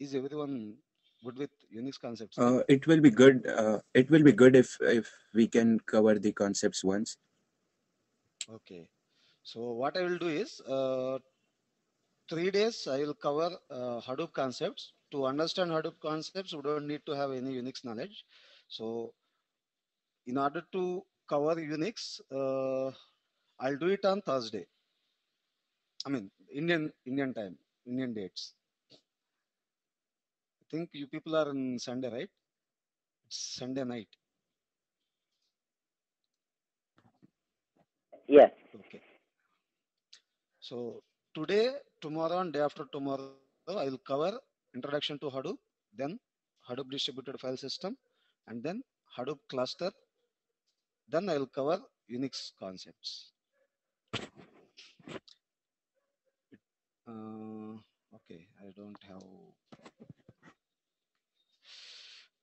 Is everyone good with Unix concepts, right? It will be good. It will be good if we can cover the concepts once. Okay. So what I will do is 3 days I will cover Hadoop concepts. To understand Hadoop concepts, we don't need to have any Unix knowledge. So in order to cover Unix, I'll do it on Thursday. I mean Indian time, Indian dates. I think you people are on Sunday, right? It's Sunday night. Yes. Okay. So today, tomorrow, and day after tomorrow, I will cover introduction to Hadoop, then Hadoop distributed file system, and then Hadoop cluster. Then I will cover Unix concepts. Okay, I don't have.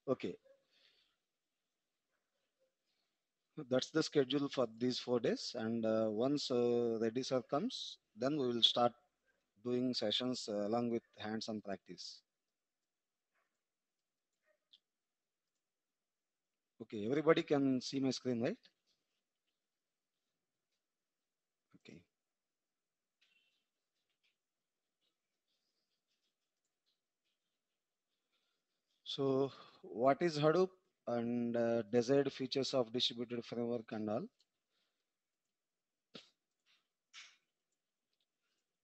Okay, that's the schedule for these 4 days. And once ready sir comes, then we will start doing sessions along with hands-on practice. Okay, everybody can see my screen, right? Okay. So what is Hadoop and desired features of distributed framework and all?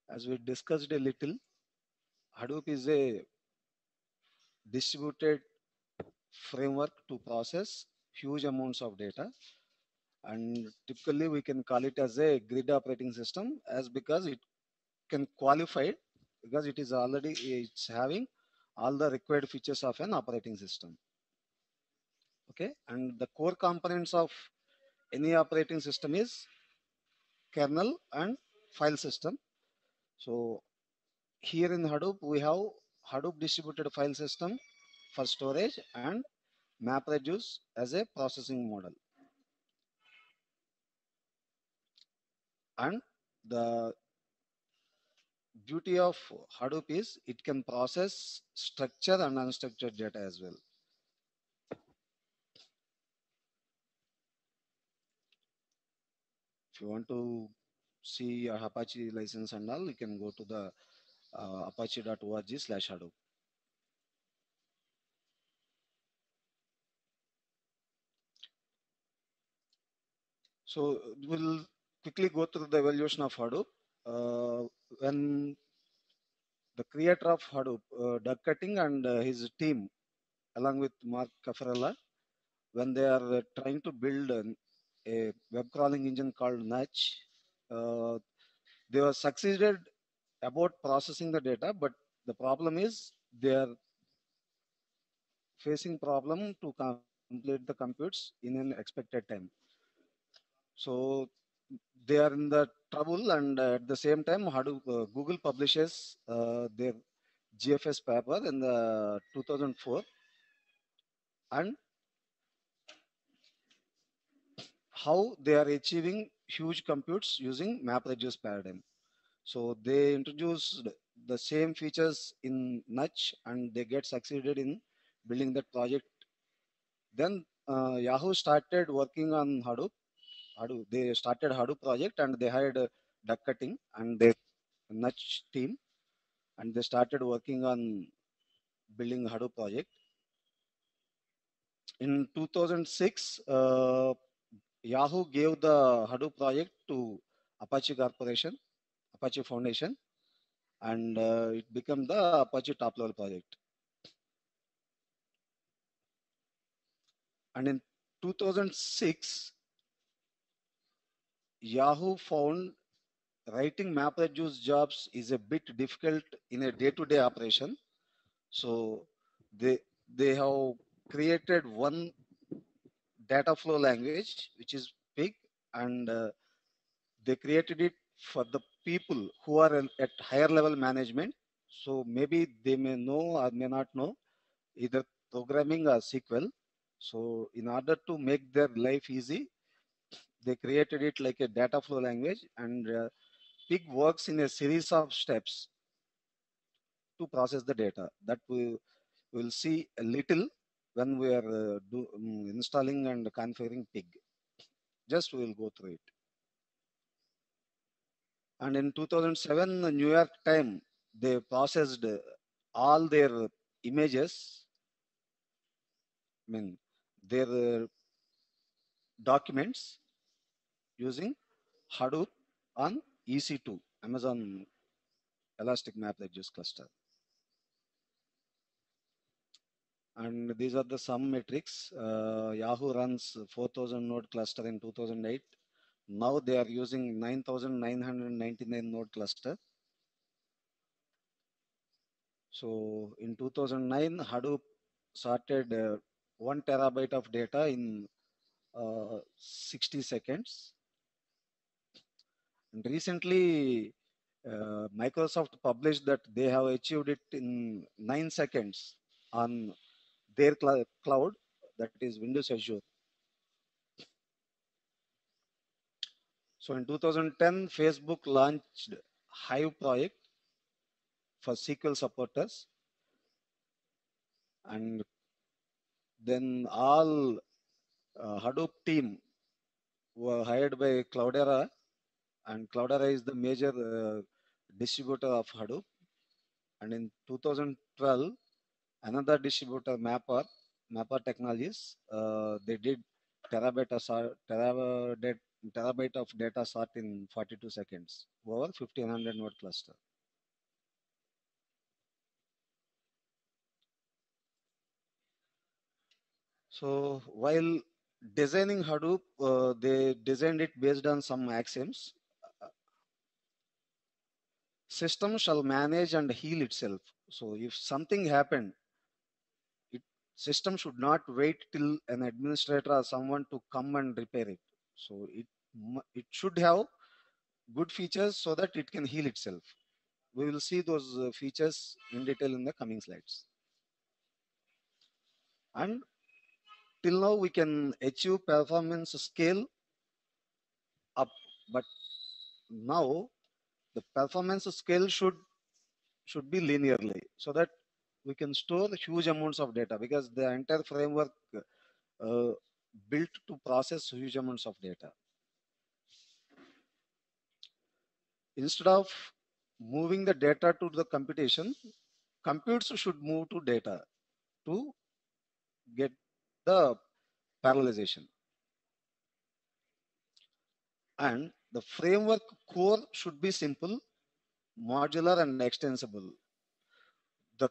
As we discussed a little, Hadoop is a distributed framework to process huge amounts of data, and typically we can call it as a grid operating system as because it can qualify it because it is already it's having all the required features of an operating system. Okay, and the core components of any operating system is kernel and file system. So here in Hadoop, we have Hadoop distributed file system for storage and MapReduce as a processing model. And the beauty of Hadoop is it can process structured and unstructured data as well. If you want to see a Apache license and all, you can go to the apache.org/Hadoop. So we'll quickly go through the evolution of Hadoop. When the creator of Hadoop, Doug Cutting and his team, along with Mark Caffarella, when they are trying to build a web crawling engine called Notch, uh, they were succeeded about processing the data, but the problem is they are facing problem to complete the computes in an expected time. So they are in the trouble, and at the same time, Hadoop, Google publishes their GFS paper in the 2004, and how they are achieving huge computes using MapReduce paradigm. So they introduced the same features in Notch, and they get succeeded in building that project. Then Yahoo started working on Hadoop. They started Hadoop project, and they hired Duck Cutting and their Notch team, and they started working on building Hadoop project. In 2006, Yahoo gave the Hadoop project to Apache Corporation, Apache Foundation, and it became the Apache top level project. And in 2006, Yahoo found writing MapReduce jobs is a bit difficult in a day-to-day operation. So they they have created one data flow language which is big, and they created it for the people who are at higher level management. So maybe they may know or may not know either programming or SQL. So in order to make their life easy, they created it like a data flow language, and Pig works in a series of steps to process the data. That we will see a little when we are installing and configuring pig. Just we will go through it. And in 2007, the New York Times, they processed all their images, I mean, their documents using Hadoop on EC2, Amazon Elastic MapReduce cluster. And these are the some metrics. Yahoo runs 4,000 node cluster in 2008. Now they are using 9,999 node cluster. So in 2009, Hadoop sorted 1 terabyte of data in 60 seconds. And recently, Microsoft published that they have achieved it in 9 seconds on their cloud, that is Windows Azure. So in 2010, Facebook launched Hive project for SQL supporters, and then all Hadoop team were hired by Cloudera, and Cloudera is the major distributor of Hadoop. And in 2012, another distributor, Mapper Technologies, they did terabyte of data sort in 42 seconds over 1500 node cluster. So while designing Hadoop, they designed it based on some axioms. System shall manage and heal itself. So if something happened, system should not wait till an administrator or someone to come and repair it. So it should have good features so that it can heal itself. We will see those features in detail in the coming slides. And till now we can achieve performance scale up, but now the performance scale should be linearly so that we can store huge amounts of data, because the entire framework built to process huge amounts of data. Instead of moving the data to the computation, computes should move to data to get the parallelization. And the framework core should be simple, modular, and extensible. The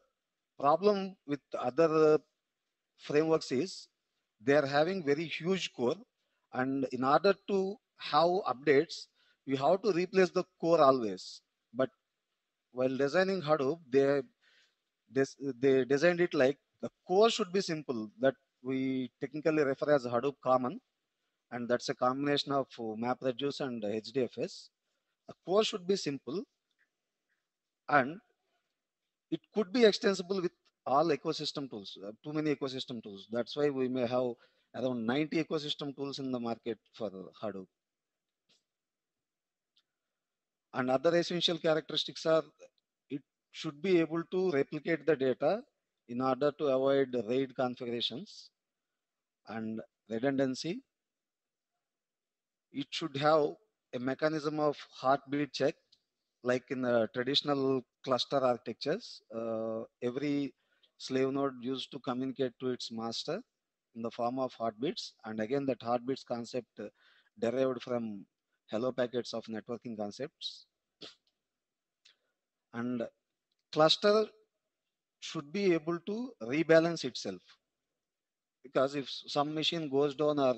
problem with other frameworks is they are having very huge core, and in order to have updates, you have to replace the core always. But while designing Hadoop, they designed it like the core should be simple, that we technically refer as Hadoop common, and that's a combination of MapReduce and HDFS. The core should be simple, and it could be extensible with all ecosystem tools. Too many ecosystem tools. That's why we may have around 90 ecosystem tools in the market for Hadoop. And other essential characteristics are it should be able to replicate the data in order to avoid RAID configurations and redundancy. It should have a mechanism of heartbeat check, like in traditional cluster architectures. Every slave node used to communicate to its master in the form of heartbeats, and again that heartbeats concept derived from hello packets of networking concepts. And cluster should be able to rebalance itself, because if some machine goes down, or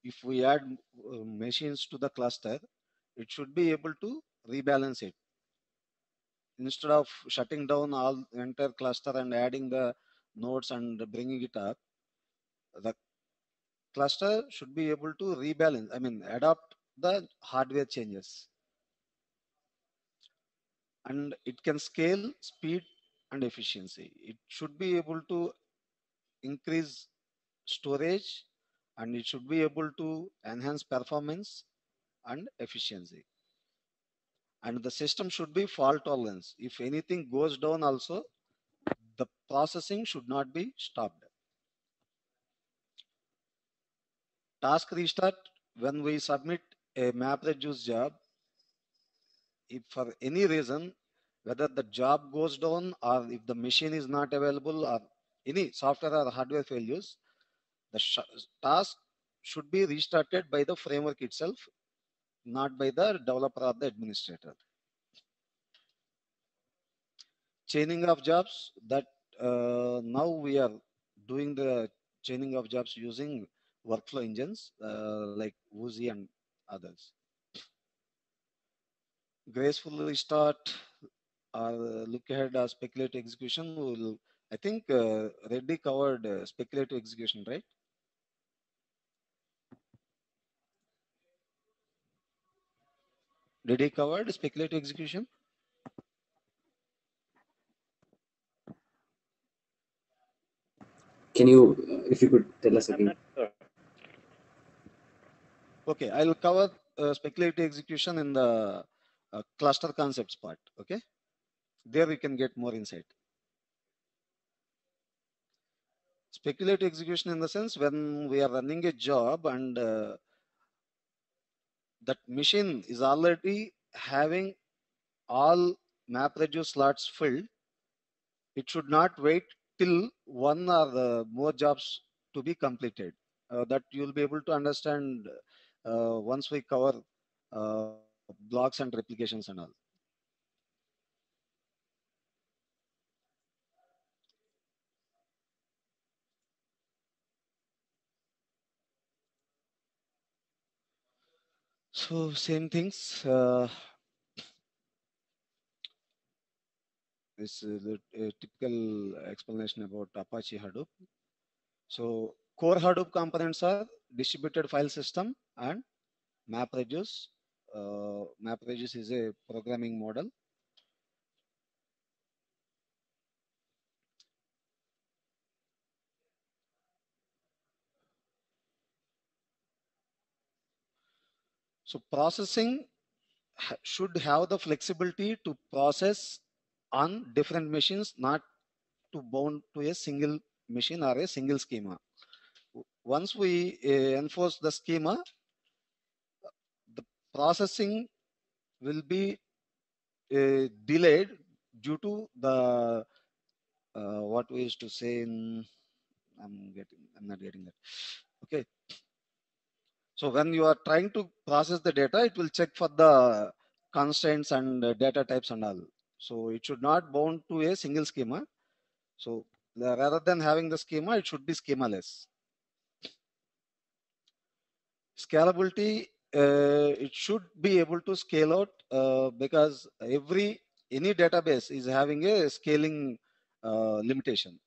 if we add machines to the cluster, it should be able to rebalance it. Instead of shutting down all entire cluster and adding the nodes and bringing it up, the cluster should be able to rebalance, I mean adapt the hardware changes, and it can scale speed and efficiency. It should be able to increase storage, and it should be able to enhance performance and efficiency. And the system should be fault tolerance. If anything goes down also, the processing should not be stopped. Task restart, when we submit a MapReduce job, if for any reason, whether the job goes down or if the machine is not available or any software or hardware failures, the task should be restarted by the framework itself, not by the developer or the administrator. Chaining of jobs, that now we are doing the chaining of jobs using workflow engines like Woozy and others. Graceful restart or look ahead or speculative execution will, I think Reddy covered speculative execution, right? Did he covered speculative execution? Can you, if you could tell us I'm again? not sure. Okay, I'll cover speculative execution in the cluster concepts part. Okay, there we can get more insight. Speculative execution in the sense when we are running a job and that machine is already having all MapReduce slots filled, it should not wait till one or more jobs to be completed. That you'll be able to understand once we cover blocks and replications and all. So same things. This is a typical explanation about Apache Hadoop. So core Hadoop components are distributed file system and MapReduce. MapReduce is a programming model. So processing should have the flexibility to process on different machines, not to bound to a single machine or a single schema. Once we enforce the schema, the processing will be delayed due to the what we used to say in I'm not getting that. Okay. So when you are trying to process the data, it will check for the constraints and data types and all. So it should not bound to a single schema. So rather than having the schema, it should be schemaless. Scalability, it should be able to scale out because any database is having a scaling limitation.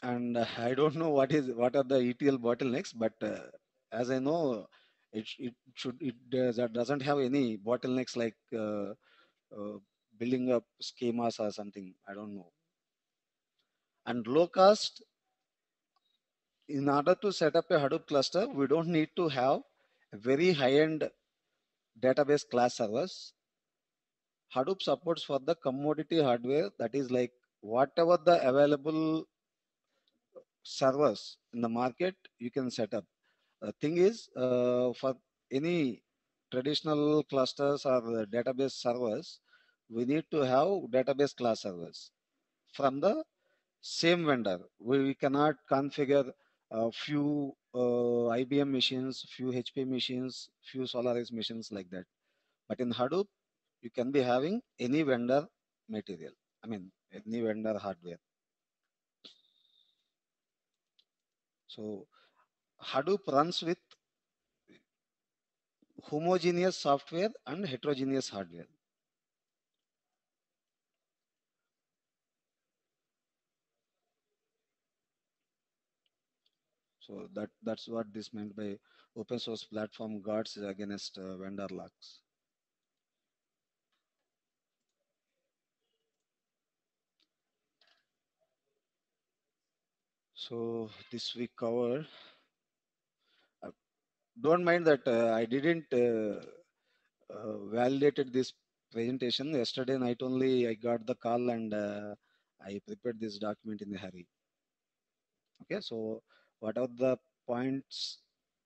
And I don't know what are the ETL bottlenecks, but as I know, it doesn't have any bottlenecks like building up schemas or something. I don't know. And low cost, in order to set up a Hadoop cluster, we don't need to have a very high-end database class servers. Hadoop supports for the commodity hardware, that is like whatever the available servers in the market you can set up. The thing is, for any traditional clusters or database servers, we need to have database class servers from the same vendor. We cannot configure a few IBM machines, few HP machines, few Solaris machines like that. But in Hadoop, you can be having any vendor material. I mean, any vendor hardware. So Hadoop runs with homogeneous software and heterogeneous hardware. So that's what this meant by open source platform guards against vendor locks. So this we covered. Don't mind that I didn't validated this presentation. Yesterday night only I got the call and I prepared this document in a hurry. Okay, so what are the points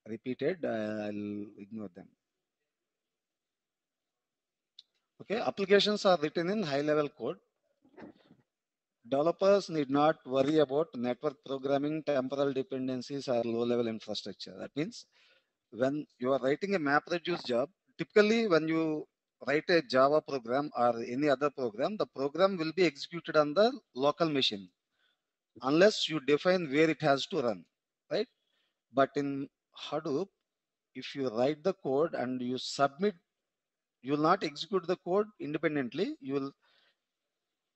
repeated? I'll ignore them. Okay, applications are written in high level code. Developers need not worry about network programming, temporal dependencies, or low level infrastructure. That means when you are writing a MapReduce job, typically when you write a Java program or any other program, the program will be executed on the local machine unless you define where it has to run, right? But in Hadoop, if you write the code and you submit, you will not execute the code independently. You will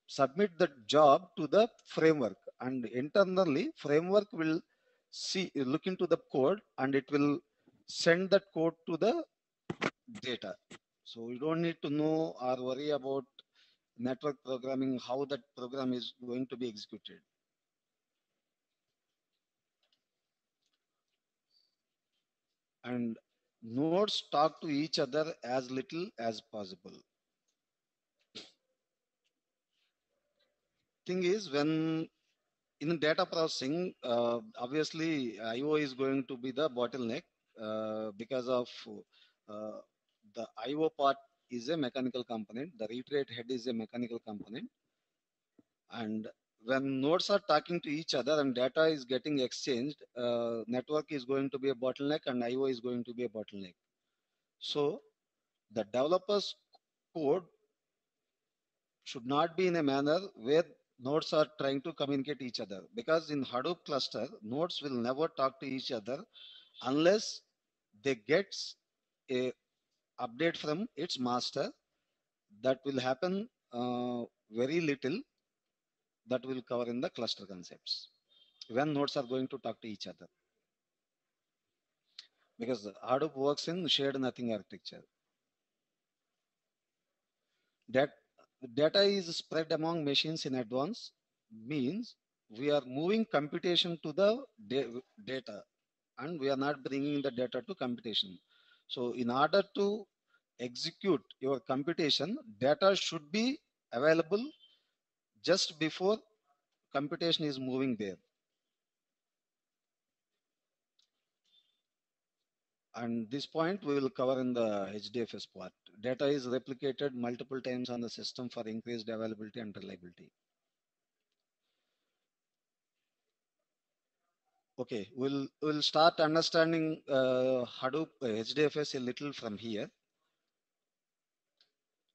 submit the job to the framework, and internally framework will look into the code and it will send that code to the data. So you don't need to know or worry about network programming, how that program is going to be executed. And nodes talk to each other as little as possible. Thing is, when in data processing, obviously IO is going to be the bottleneck because of uh, the IO part is a mechanical component, the read rate head is a mechanical component, and when nodes are talking to each other and data is getting exchanged, network is going to be a bottleneck and IO is going to be a bottleneck. So the developers code should not be in a manner where nodes are trying to communicate each other, because in Hadoop cluster nodes will never talk to each other unless they get a update from its master. That will happen very little. That will cover in the cluster concepts when nodes are going to talk to each other, because Hadoop works in shared nothing architecture. That data is spread among machines in advance means we are moving computation to the data and we are not bringing the data to computation. So in order to execute your computation, data should be available just before computation is moving there. And this point we will cover in the HDFS part. Data is replicated multiple times on the system for increased availability and reliability. Okay, we'll start understanding Hadoop HDFS a little from here.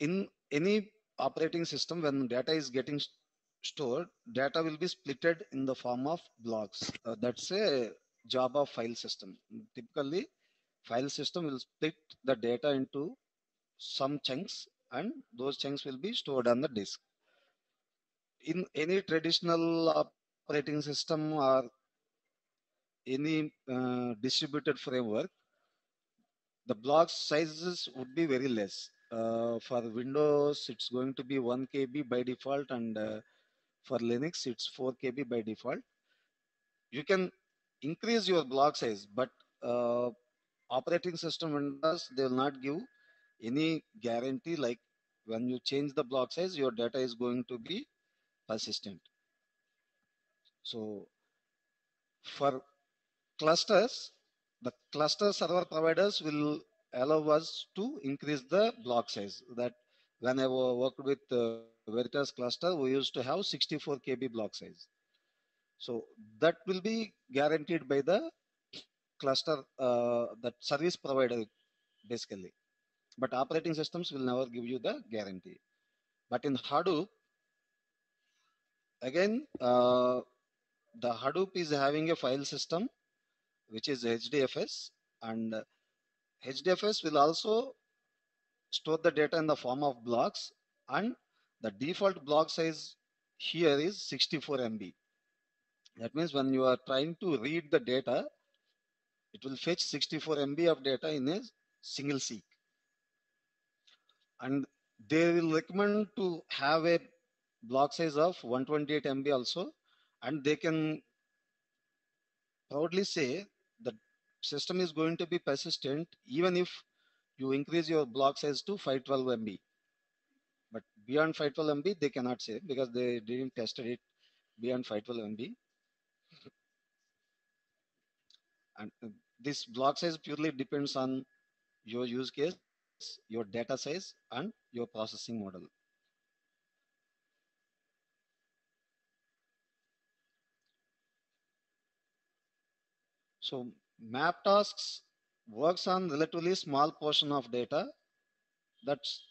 In any operating system, when data is getting stored, data will be splitted in the form of blocks. That's a job of file system. Typically, file system will split the data into some chunks, and those chunks will be stored on the disk. In any traditional operating system or any distributed framework, the block sizes would be very less. For Windows, it's going to be 1 KB by default, and for Linux, it's 4 KB by default. You can increase your block size, but operating system vendors, they will not give any guarantee like when you change the block size, your data is going to be persistent. So for clusters, the cluster server providers will allow us to increase the block size. That when I worked with Veritas cluster, we used to have 64 KB block size. So that will be guaranteed by the cluster, that service provider basically. But operating systems will never give you the guarantee. But in Hadoop, again, the Hadoop is having a file system which is HDFS, and HDFS will also store the data in the form of blocks, and the default block size here is 64 MB. That means when you are trying to read the data, it will fetch 64 MB of data in a single seek. And they will recommend to have a block size of 128 MB also, and they can proudly say the system is going to be persistent even if you increase your block size to 512 MB. But beyond 512 MB, they cannot say because they didn't tested it beyond 512 MB. And this block size purely depends on your use case, your data size, and your processing model. So map tasks works on relatively small portion of data. That's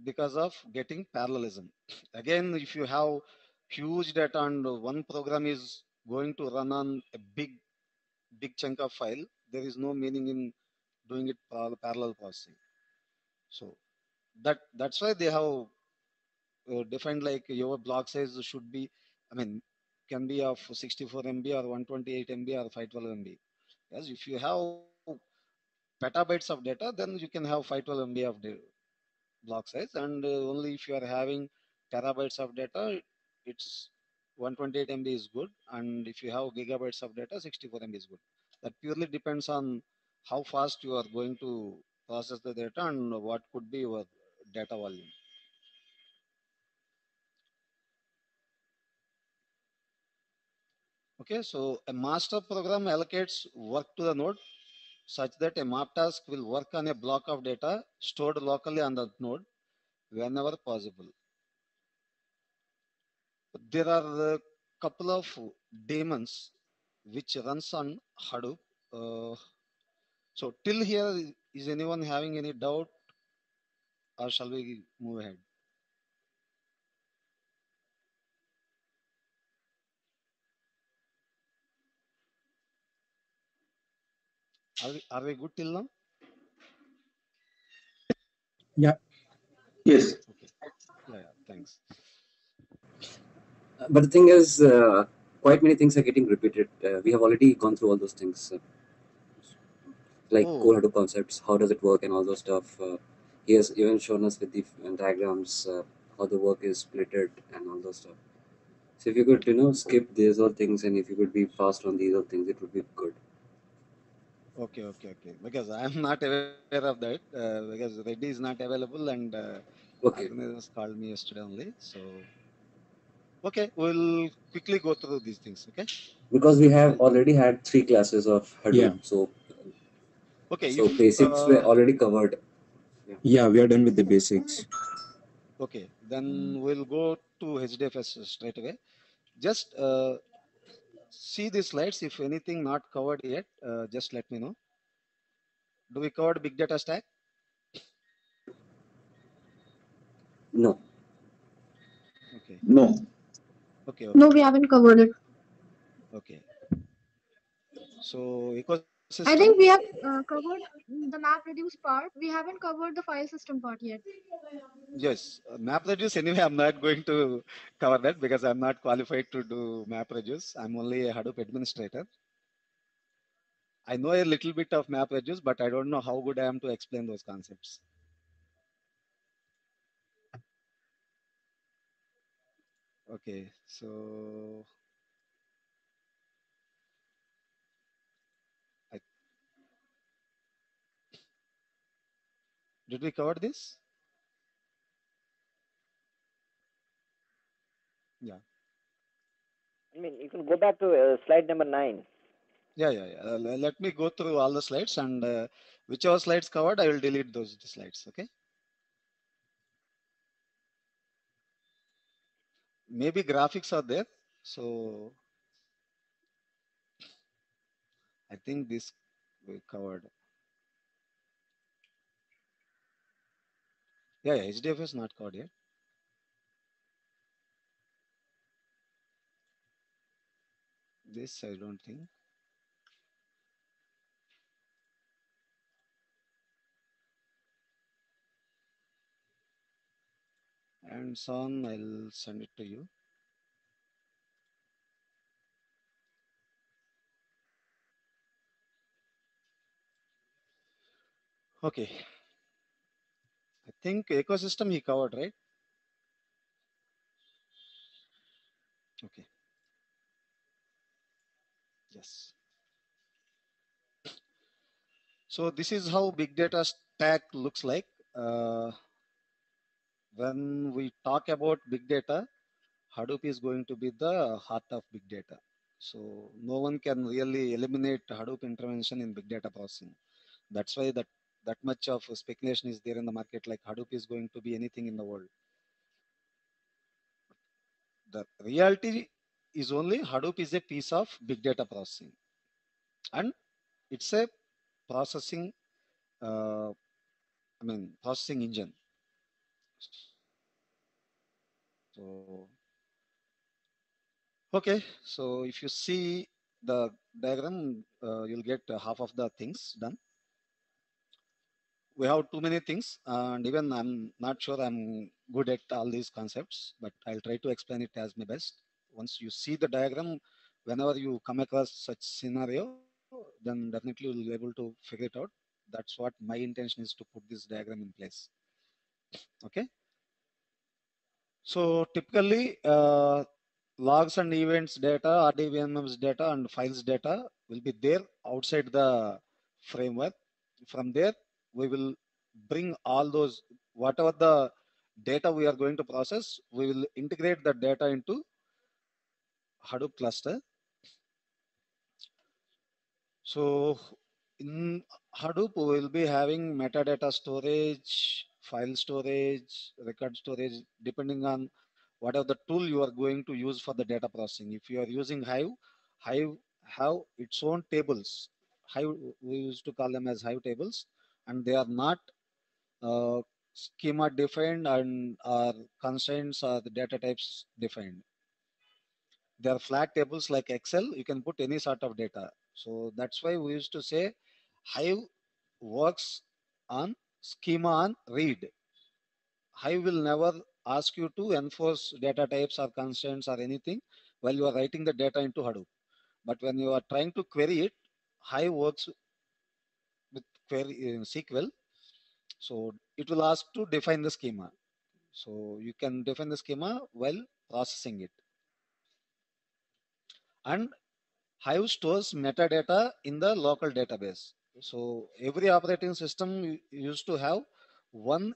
because of getting parallelism. Again, if you have huge data and one program is going to run on a big chunk of file, there is no meaning in doing it parallel processing. So that's why they have defined like your block size should be, I mean, can be of 64 MB or 128 MB or 512 MB. Yes, if you have petabytes of data, then you can have 512 MB of block size, and only if you are having terabytes of data, it's 128 MB is good, and if you have gigabytes of data, 64 MB is good. That purely depends on how fast you are going to process the data and what could be your data volume. Okay, so a master program allocates work to the node such that a map task will work on a block of data stored locally on the node whenever possible. There are a couple of daemons which runs on Hadoop. So till here, is anyone having any doubt, or shall we move ahead? Are we good till now? Yeah. Yes. Okay. Yeah, thanks. But the thing is, quite many things are getting repeated. We have already gone through all those things, like Oh, core Hadoop concepts, how does it work, and all those stuff. He has even shown us with the diagrams how the work is splitted and all those stuff. So if you could, skip these all things, and if you could be fast on these all things, it would be good. okay. Because I'm not aware of that. Because Reddy is not available, and Okay. organizers called me yesterday only. So okay, we'll quickly go through these things. Okay. Because we have already had 3 classes of Hadoop, Yeah. Okay. so If basics were already covered. Yeah, we are done with the basics. okay, then we'll go to HDFS straight away. Just see the slides. If anything not covered yet, just let me know. Do we cover big data stack? No. Okay. No. Okay. No, we haven't covered it. Okay. So I ecosystem. think we have covered the map reduce part. We haven't covered the file system part yet. Yes, MapReduce. Anyway, I'm not going to cover that because I'm not qualified to do MapReduce. I'm only a Hadoop administrator. I know a little bit of MapReduce, but I don't know how good I am to explain those concepts. Okay, so I, did we cover this? Yeah. I mean, you can go back to slide number 9. Yeah. Let me go through all the slides, and whichever slides covered, I will delete those slides. Okay. Maybe graphics are there. So I think this we covered. Yeah, HDF is not covered yet. This I don't think. And so on, I'll send it to you. Okay. I think ecosystem he covered, right? Okay. Yes. So this is how big data stack looks like. When we talk about big data, Hadoop is going to be the heart of big data. So no one can really eliminate Hadoop intervention in big data processing. That's why that much of speculation is there in the market, like Hadoop is going to be anything in the world. The reality is only Hadoop is a piece of big data processing, and it's a processing, processing engine. So, okay, so if you see the diagram, you'll get half of the things done. We have too many things, and even I'm not sure I'm good at all these concepts, but I'll try to explain it as my best. Once you see the diagram, whenever you come across such scenario, then definitely you'll be able to figure it out. That's what my intention is, to put this diagram in place. Okay. So typically, logs and events data, RDBMS data, and files data will be there outside the framework. From there, we will bring all those, whatever the data we are going to process, we will integrate the data into Hadoop cluster. So in Hadoop, we will be having metadata storage, file storage, record storage, depending on whatever the tool you are going to use for the data processing. If you are using Hive, Hive have its own tables. Hive, we used to call them as Hive tables, and they are not uh, schema defined, and our constraints are the data types defined. They are flat tables like Excel. You can put any sort of data. So that's why we used to say Hive works on schema on read. Hive will never ask you to enforce data types or constraints or anything while you are writing the data into Hadoop. But when you are trying to query it, Hive works with query in SQL. So it will ask to define the schema. So you can define the schema while processing it. And Hive stores metadata in the local database. So every operating system used to have one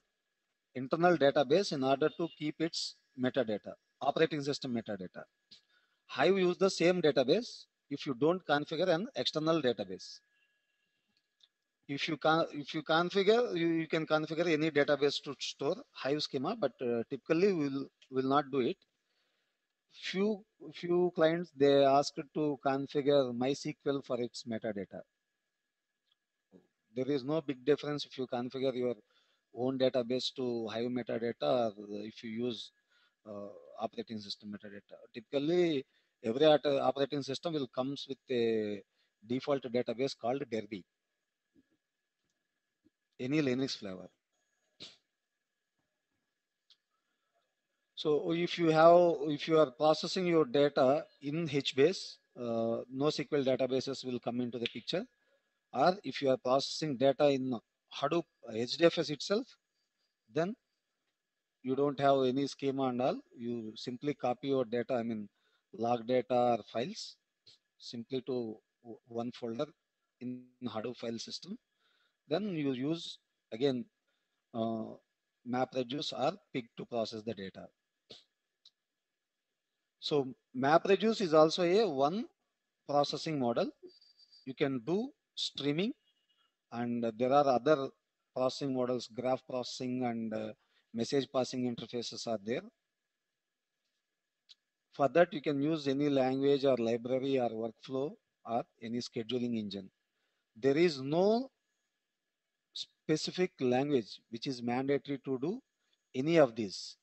internal database in order to keep its metadata, operating system metadata. Hive use the same database if you don't configure an external database. If you configure, you can configure any database to store Hive schema, but typically will not do it. Few clients, they asked to configure MySQL for its metadata. There is no big difference if you configure your own database to Hive metadata, or if you use operating system metadata. Typically, every operating system will comes with a default database called Derby, any Linux flavor. So if you are processing your data in HBase, NoSQL databases will come into the picture. Or if you are processing data in Hadoop HDFS itself, then you don't have any schema and all. You simply copy your data, log data or files, simply to one folder in Hadoop file system. Then you use again uh, MapReduce or Pig to process the data. So MapReduce is also a one processing model. You can do streaming, and there are other processing models, graph processing and message passing interfaces are there. For that, you can use any language or library or workflow or any scheduling engine. There is no specific language which is mandatory to do any of these.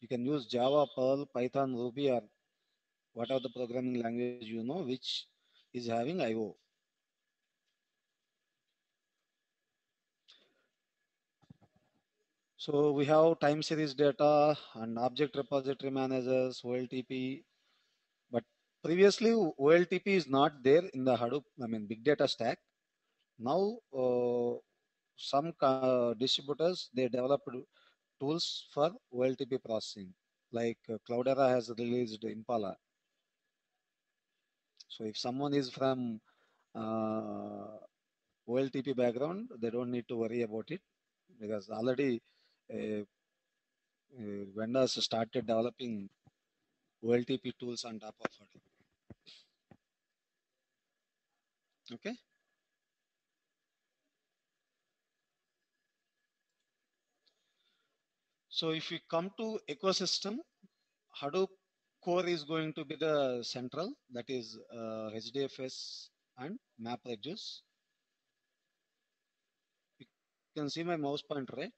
You can use Java, Perl, Python, Ruby, or whatever the programming language you know which is having IO. So we have time series data and object repository managers, OLTP. But previously, OLTP is not there in the Hadoop, big data stack. Now, some distributors, they developed tools for OLTP processing, like Cloudera has released Impala. So if someone is from OLTP background, they don't need to worry about it because already vendors started developing OLTP tools on top of Hadoop. Okay. So if we come to ecosystem, Hadoop core is going to be the central, that is HDFS and MapReduce. You can see my mouse pointer, right?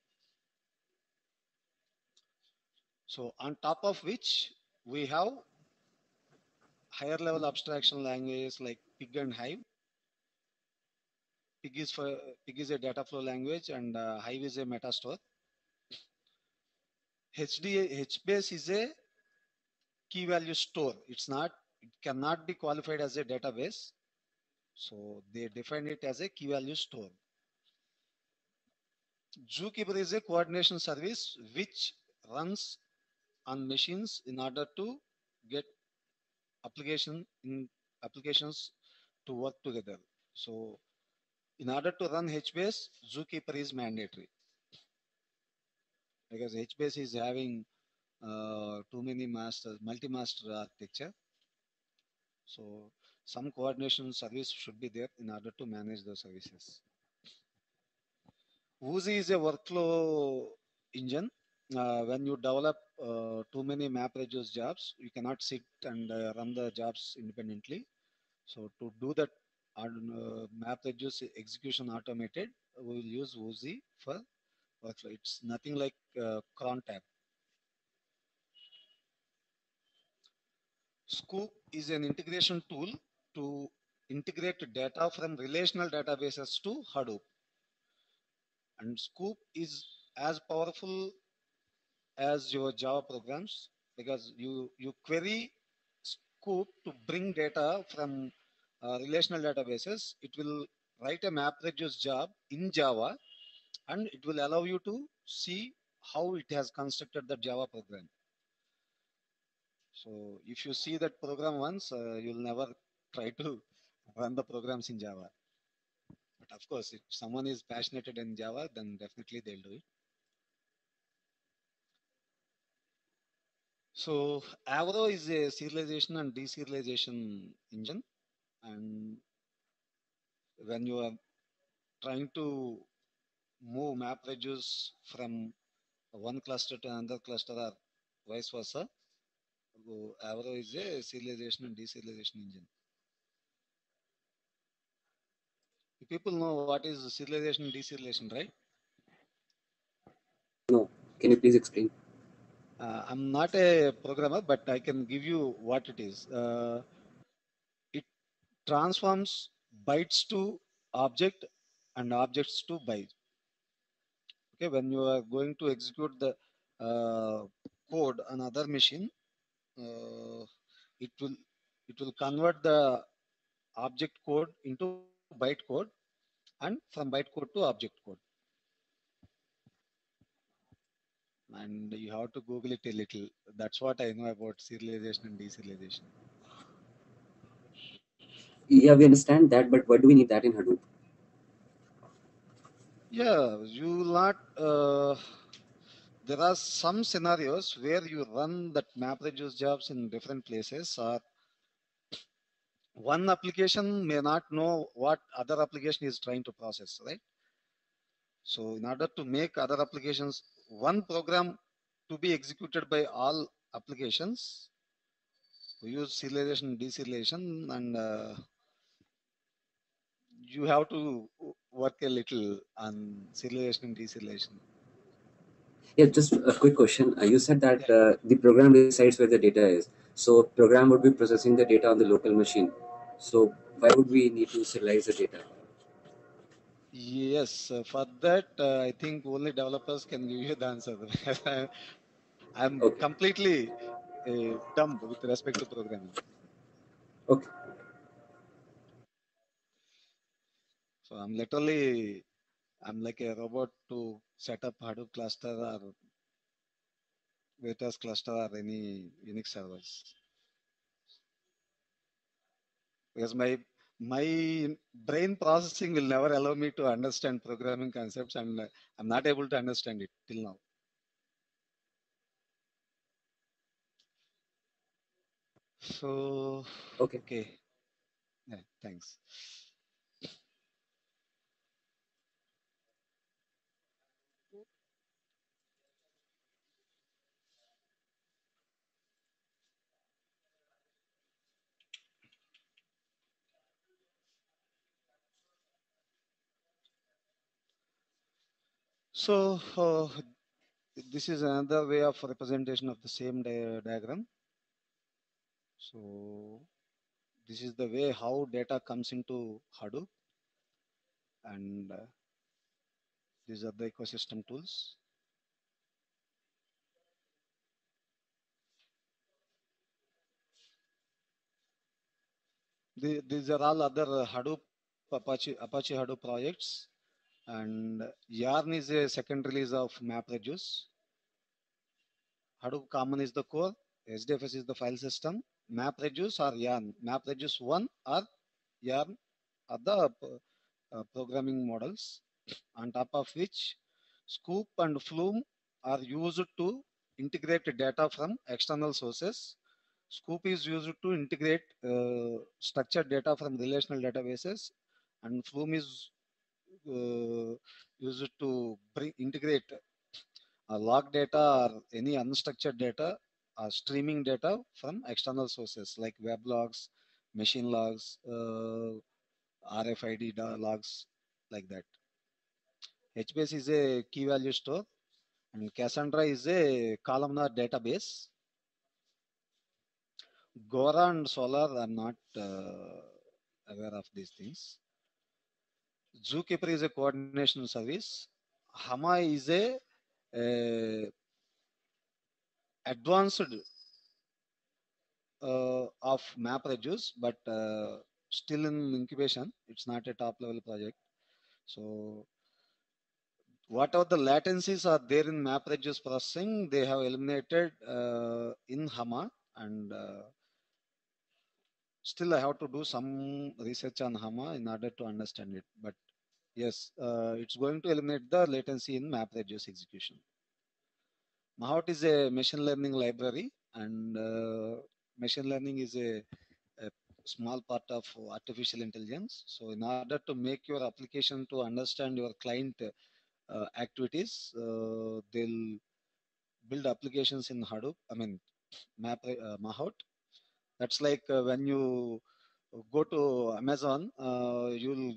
So on top of which we have higher level abstraction languages like Pig and Hive. Pig is a data flow language and Hive is a metastore. HBase is a key value store. It cannot be qualified as a database. So they define it as a key value store. Zookeeper is a coordination service which runs on machines in order to get applications to work together. So in order to run HBase, Zookeeper is mandatory because HBase is having too many multi-master architecture. So some coordination service should be there in order to manage those services. Woozy is a workflow engine. When you develop too many MapReduce jobs, you cannot sit and run the jobs independently. So to do that MapReduce execution automated, we will use Woozy for workflow. It's nothing like cron tab. Scoop is an integration tool to integrate data from relational databases to Hadoop. And Scoop is as powerful as your Java programs because you query Scoop to bring data from relational databases. It will write a MapReduce job in Java and it will allow you to see how it has constructed the Java program. So if you see that program once, you'll never try to run the programs in Java. But of course, if someone is passionate in Java, then definitely they'll do it. So Avro is a serialization and deserialization engine. And when you are trying to move MapReduce from one cluster to another cluster or vice versa, Avro is a serialization and deserialization engine. People know what is serialization and deserialization, right? No, can you please explain? I'm not a programmer, but I can give you what it is. It transforms bytes to object and objects to byte. Okay, when you are going to execute the code on other machine, it will convert the object code into byte code and from byte code to object code. And you have to Google it a little. That's what I know about serialization and deserialization. Yeah, we understand that, but why do we need that in Hadoop? Yeah, you will not. There are some scenarios where you run that MapReduce jobs in different places, or one application may not know what other application is trying to process, right? So in order to make other applications, one program to be executed by all applications, we use serialization, deserialization, and you have to work a little on serialization and deserialization. Yeah, just a quick question. You said that Yeah. the program decides where the data is. So program would be processing the data on the local machine. So why would we need to serialize the data? Yes, for that, I think only developers can give you the answer. I'm Okay. completely dumb with respect to programming. Okay. So I'm like a robot to set up Hadoop cluster or Vetus cluster or any Unix servers. Because My brain processing will never allow me to understand programming concepts, and I'm not able to understand it till now. So, Okay. okay. Yeah, thanks. So, this is another way of representation of the same diagram. So, this is the way how data comes into Hadoop, and these are the ecosystem tools. These are all other Hadoop, Apache Hadoop projects, and Yarn is a second release of MapReduce. Hadoop Common is the core, HDFS is the file system, MapReduce or Yarn. MapReduce 1 or Yarn are the programming models, on top of which Scoop and Flume are used to integrate data from external sources. Scoop is used to integrate structured data from relational databases, and Flume is used to integrate log data or any unstructured data or streaming data from external sources like web logs, machine logs, RFID logs, like that. HBase is a key value store, and Cassandra is a columnar database. Gora and Solar are not aware of these things. Zookeeper is a coordination service. Hama is a advanced of MapReduce, but still in incubation. It's not a top level project. So whatever the latencies are there in MapReduce processing, they have eliminated in Hama, and still I have to do some research on Hama in order to understand it. But yes, it's going to eliminate the latency in MapReduce execution. Mahout is a machine learning library, and machine learning is a small part of artificial intelligence. So in order to make your application to understand your client activities, they'll build applications in Hadoop. I mean, Mahout. That's like when you go to Amazon, you'll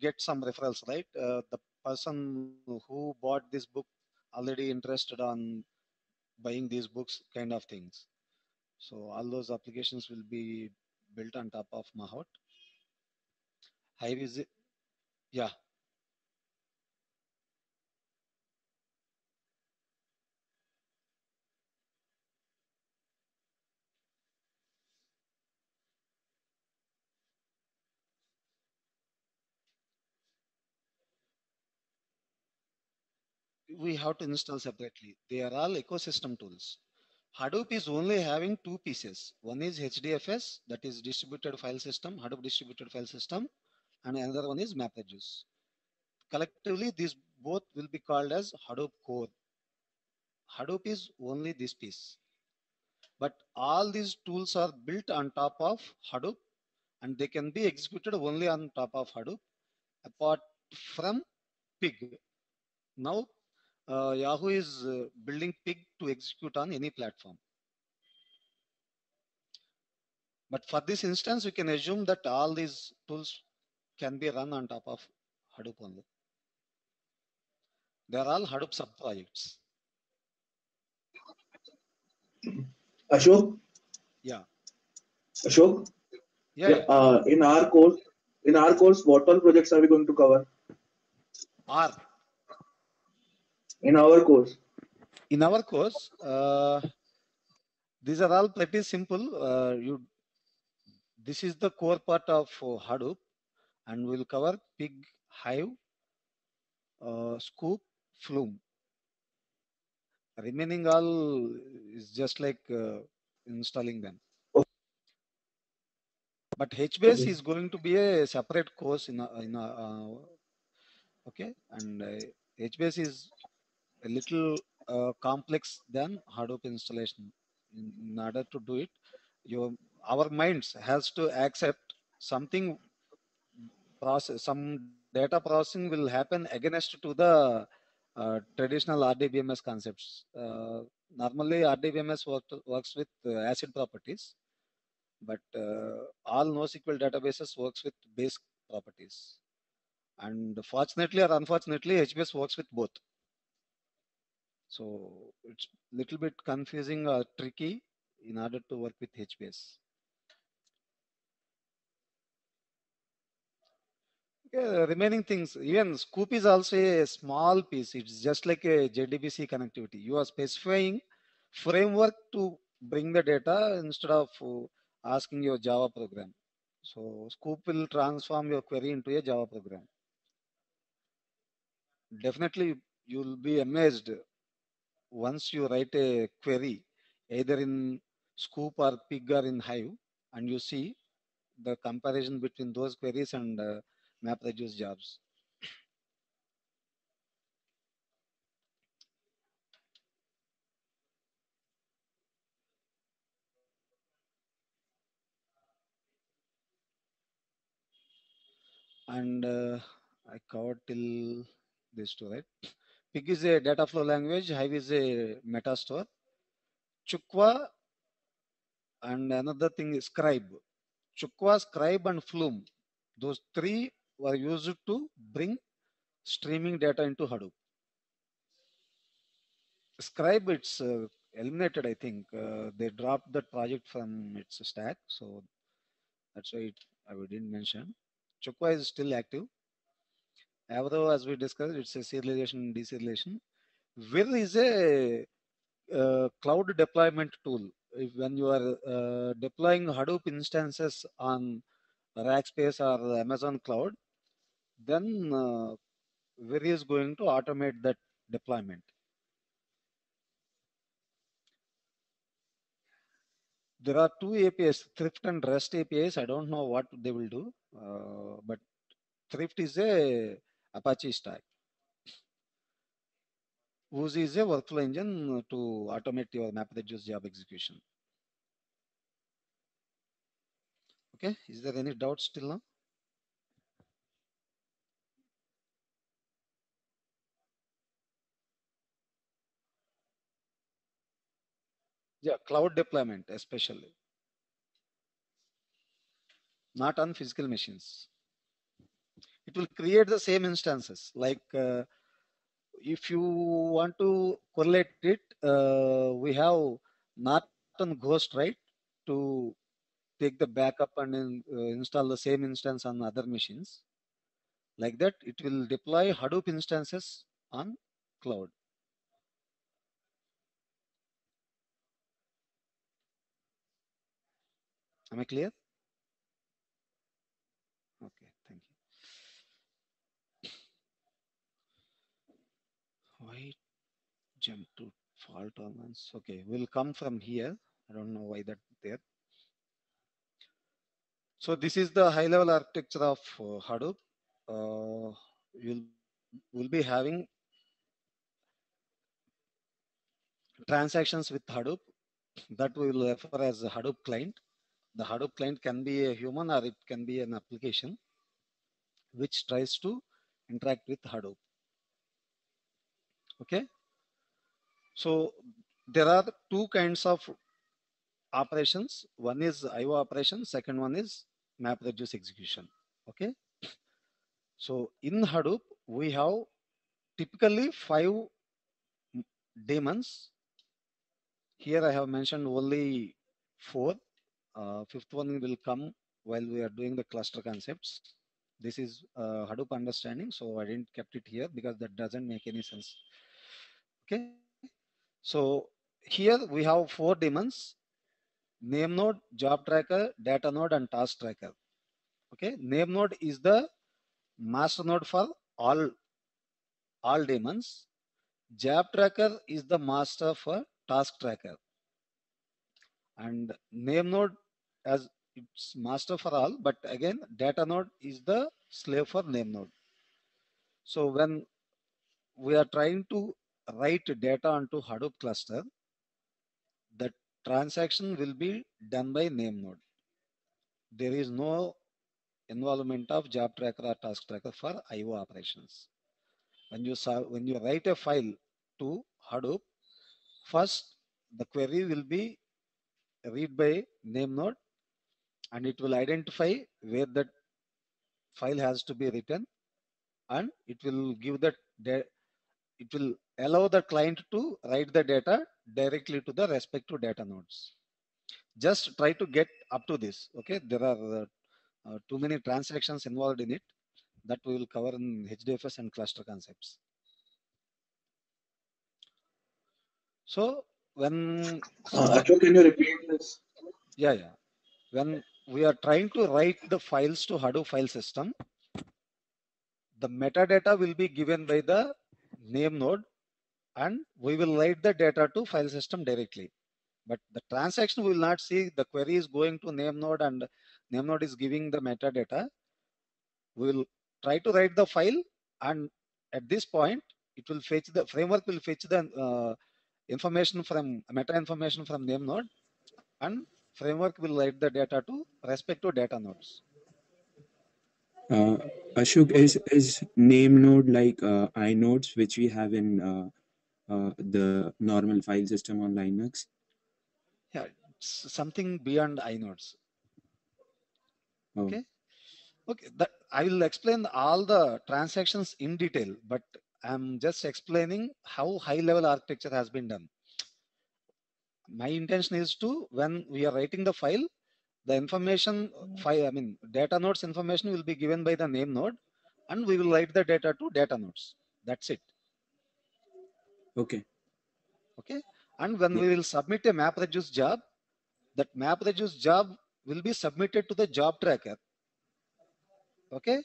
get some referrals, right? The person who bought this book already interested on buying these books, kind of things. So all those applications will be built on top of Mahout. Hive is, yeah. We have to install separately. They are all ecosystem tools. Hadoop is only having two pieces. One is HDFS, that is distributed file system, Hadoop distributed file system, and another one is MapReduce. Collectively, these both will be called as Hadoop core. Hadoop is only this piece. But all these tools are built on top of Hadoop, and they can be executed only on top of Hadoop, apart from Pig. Now, Yahoo is building Pig to execute on any platform. But for this instance, we can assume that all these tools can be run on top of Hadoop only. They are all Hadoop sub projects. Ashok? Yeah. Ashok? Yeah. In our course, what all projects are we going to cover? In our course. In our course, these are all pretty simple. This is the core part of Hadoop, and we'll cover Pig, Hive, Scoop, Flume. Remaining all is just like installing them. But HBase Okay. is going to be a separate course okay, and HBase is a little complex than Hadoop installation. In order to do it, your our minds has to accept something some data processing will happen against to the traditional RDBMS concepts. Normally, RDBMS works with ACID properties, but all NoSQL databases works with base properties. And fortunately or unfortunately, HBase works with both. So it's little bit confusing or tricky in order to work with HBase. Remaining things, even Scoop is also a small piece. It's just like a JDBC connectivity. You are specifying framework to bring the data instead of asking your Java program. So Scoop will transform your query into a Java program. Definitely, you'll be amazed once you write a query, either in Scoop or Pig or in Hive, and you see the comparison between those queries and MapReduce jobs. And I covered till this two, right? Pig is a data flow language, Hive is a meta store. Chukwa and another thing is Scribe. Chukwa, Scribe, and Flume. Those three were used to bring streaming data into Hadoop. Scribe, it's eliminated, I think. They dropped that project from its stack, so that's why I didn't mention. Chukwa is still active. Avro, as we discussed, it's a serialization and deserialization. Vir is a cloud deployment tool. When you are deploying Hadoop instances on Rackspace or Amazon Cloud, then Vir is going to automate that deployment. There are two APIs, Thrift and REST APIs. I don't know what they will do, but Thrift is a Apache stack. Woozy is a workflow engine to automate your MapReduce job execution. Okay, is there any doubt still now? Yeah, cloud deployment especially, not on physical machines. It will create the same instances. Like if you want to correlate it, we have Norton Ghost, right? To take the backup and install the same instance on other machines. Like that, it will deploy Hadoop instances on cloud. Am I clear? Okay, thank you. Why jump to fault tolerance? Okay, we'll come from here. I don't know why that there. So this is the high level architecture of Hadoop. You'll will be having transactions with Hadoop that we will refer as a Hadoop client. The Hadoop client can be a human or it can be an application which tries to interact with Hadoop. Okay. So there are two kinds of operations. One is IO operation. Second one is MapReduce execution. Okay. So in Hadoop, we have typically 5 daemons. Here I have mentioned only 4. Fifth one will come while we are doing the cluster concepts. This is Hadoop understanding, so I didn't kept it here because that doesn't make any sense. Okay, so here we have 4 daemons: name node, job tracker, data node, and task tracker. Okay, name node is the master node for all daemons. Job tracker is the master for task tracker, and name node, as it's master for all, but again, data node is the slave for name node. So when we are trying to write data onto Hadoop cluster, the transaction will be done by name node. There is no involvement of job tracker or task tracker for IO operations. When you write a file to Hadoop, first the query will be read by name node, and it will identify where that file has to be written, and it will give that it will allow the client to write the data directly to the respective data nodes. Just try to get up to this. Okay, there are too many transactions involved in it that we will cover in HDFS and cluster concepts. So when Ashok, can you repeat this? yeah, when we are trying to write the files to Hadoop file system, the metadata will be given by the name node, and we will write the data to file system directly. But the transaction will not see the query is going to name node and name node is giving the metadata. We will try to write the file, and at this point, it will fetch the framework will fetch the information from meta information from name node, and framework will write the data to respective data nodes. Uh, Ashok, is name node like inodes, which we have in the normal file system on Linux? Yeah, it's something beyond inodes. Oh, Okay. Okay, that I will explain all the transactions in detail, but I'm just explaining how high level architecture has been done. My intention is to, when we are writing the file, the information file, I mean, data nodes information will be given by the name node, and we will write the data to data nodes. That's it. okay. Okay. And when Yeah. we will submit a MapReduce job, that MapReduce job will be submitted to the job tracker. Okay.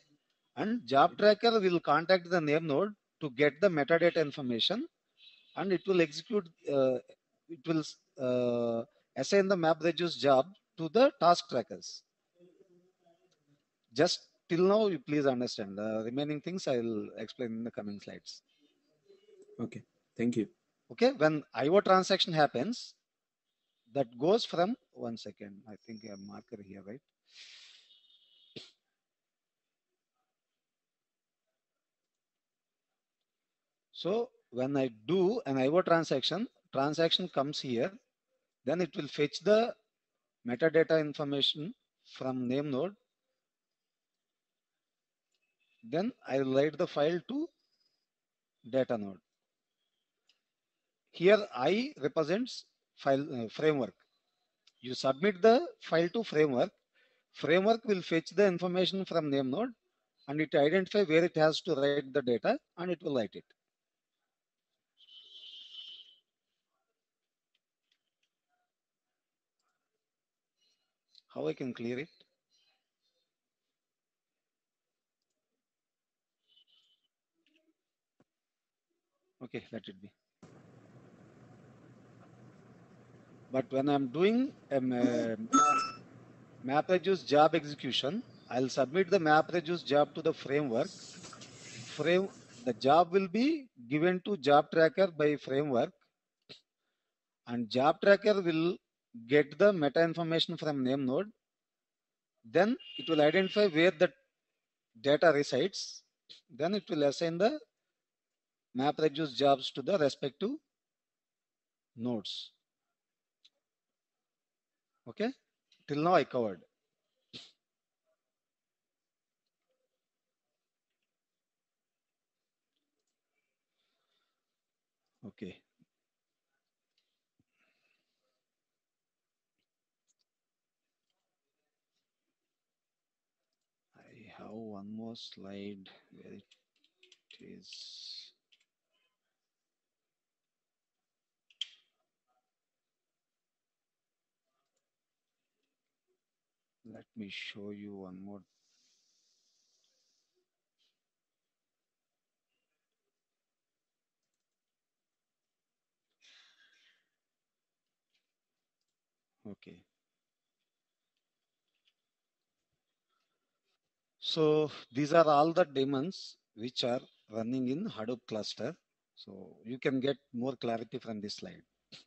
And job tracker will contact the name node to get the metadata information, and it will execute, it will assign the MapReduce job to the task trackers. Just till now, you please understand. The remaining things I will explain in the coming slides. Okay. Thank you. Okay, when IO transaction happens, that goes from 1 second. I think a marker here, right? So when I do an IO transaction comes here, then it will fetch the metadata information from name node. Then I will write the file to data node. Here I represents file framework. You submit the file to framework. Framework will fetch the information from name node, and it identify where it has to write the data, and it will write it. How I can clear it? Okay, let it be. But when I'm doing a MapReduce job execution, I'll submit the MapReduce job to the framework. The job will be given to job tracker by framework, and job tracker will get the meta information from name node. Then it will identify where the data resides. Then it will assign the MapReduce jobs to the respective nodes. Okay, till now I covered. Okay. I have one more slide where it is. Let me show you one more. Okay. So these are all the daemons which are running in Hadoop cluster. So you can get more clarity from this slide.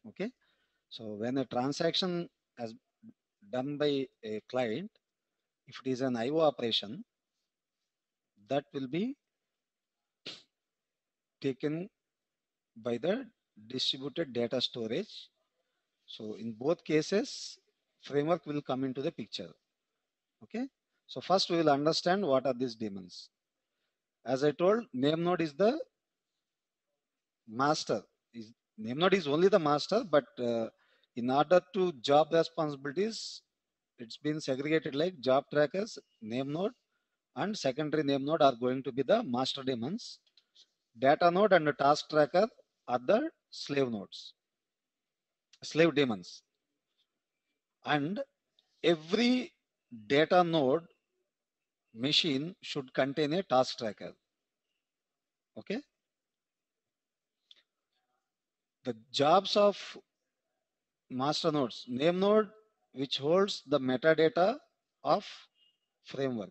Okay. So when a transaction has done by a client, if it is an IO operation, that will be taken by the distributed data storage. So in both cases, framework will come into the picture. Okay. So first we will understand what are these daemons. As I told, name node is the master. Name node is only the master, but in order to job responsibilities, it's been segregated like job trackers, name node, and secondary name node are going to be the master daemons. Data node and task tracker are the slave nodes, slave daemons. And every data node machine should contain a task tracker. Okay. The jobs of master nodes, name node, which holds the metadata of framework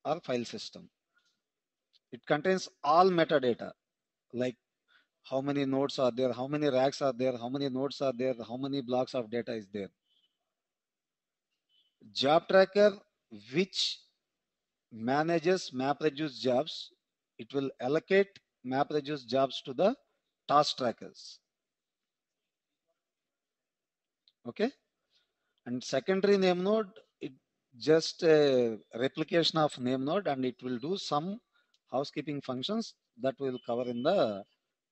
or file system. It contains all metadata like how many nodes are there, how many racks are there, how many nodes are there, how many blocks of data is there. Job tracker, which manages MapReduce jobs, it will allocate MapReduce jobs to the task trackers. Okay. And secondary name node, it just a replication of name node, and it will do some housekeeping functions that we will cover in the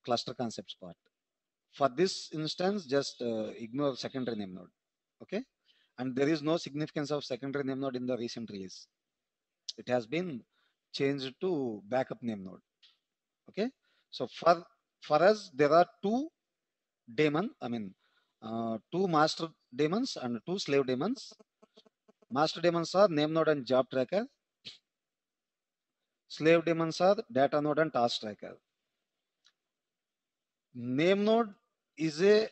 cluster concepts part. For this instance, just ignore secondary name node. Okay. And there is no significance of secondary name node in the recent release. It has been changed to backup name node. Okay. So for us, there are two two master daemons and two slave daemons. Master daemons are name node and job tracker. Slave daemons are data node and task tracker. Name node is a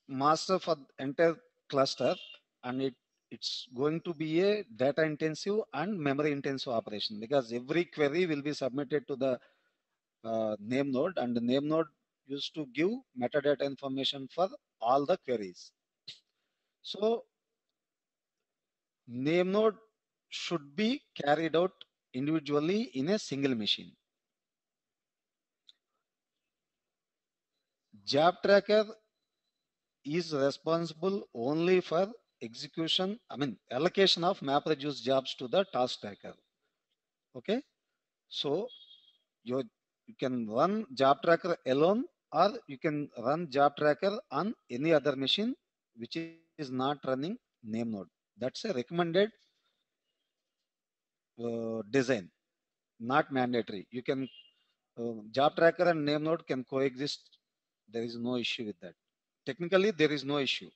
master for entire cluster, and it's going to be a data intensive and memory intensive operation because every query will be submitted to the name node, and the name node used to give metadata information for all the queries. So name node should be carried out individually in a single machine. Job tracker is responsible only for execution, allocation of MapReduce jobs to the task tracker. Okay. So you can run job tracker alone, or you can run job tracker on any other machine which is not running name node. That's a recommended design, not mandatory. You can job tracker and name node can coexist. There is no issue with that. Technically, there is no issue.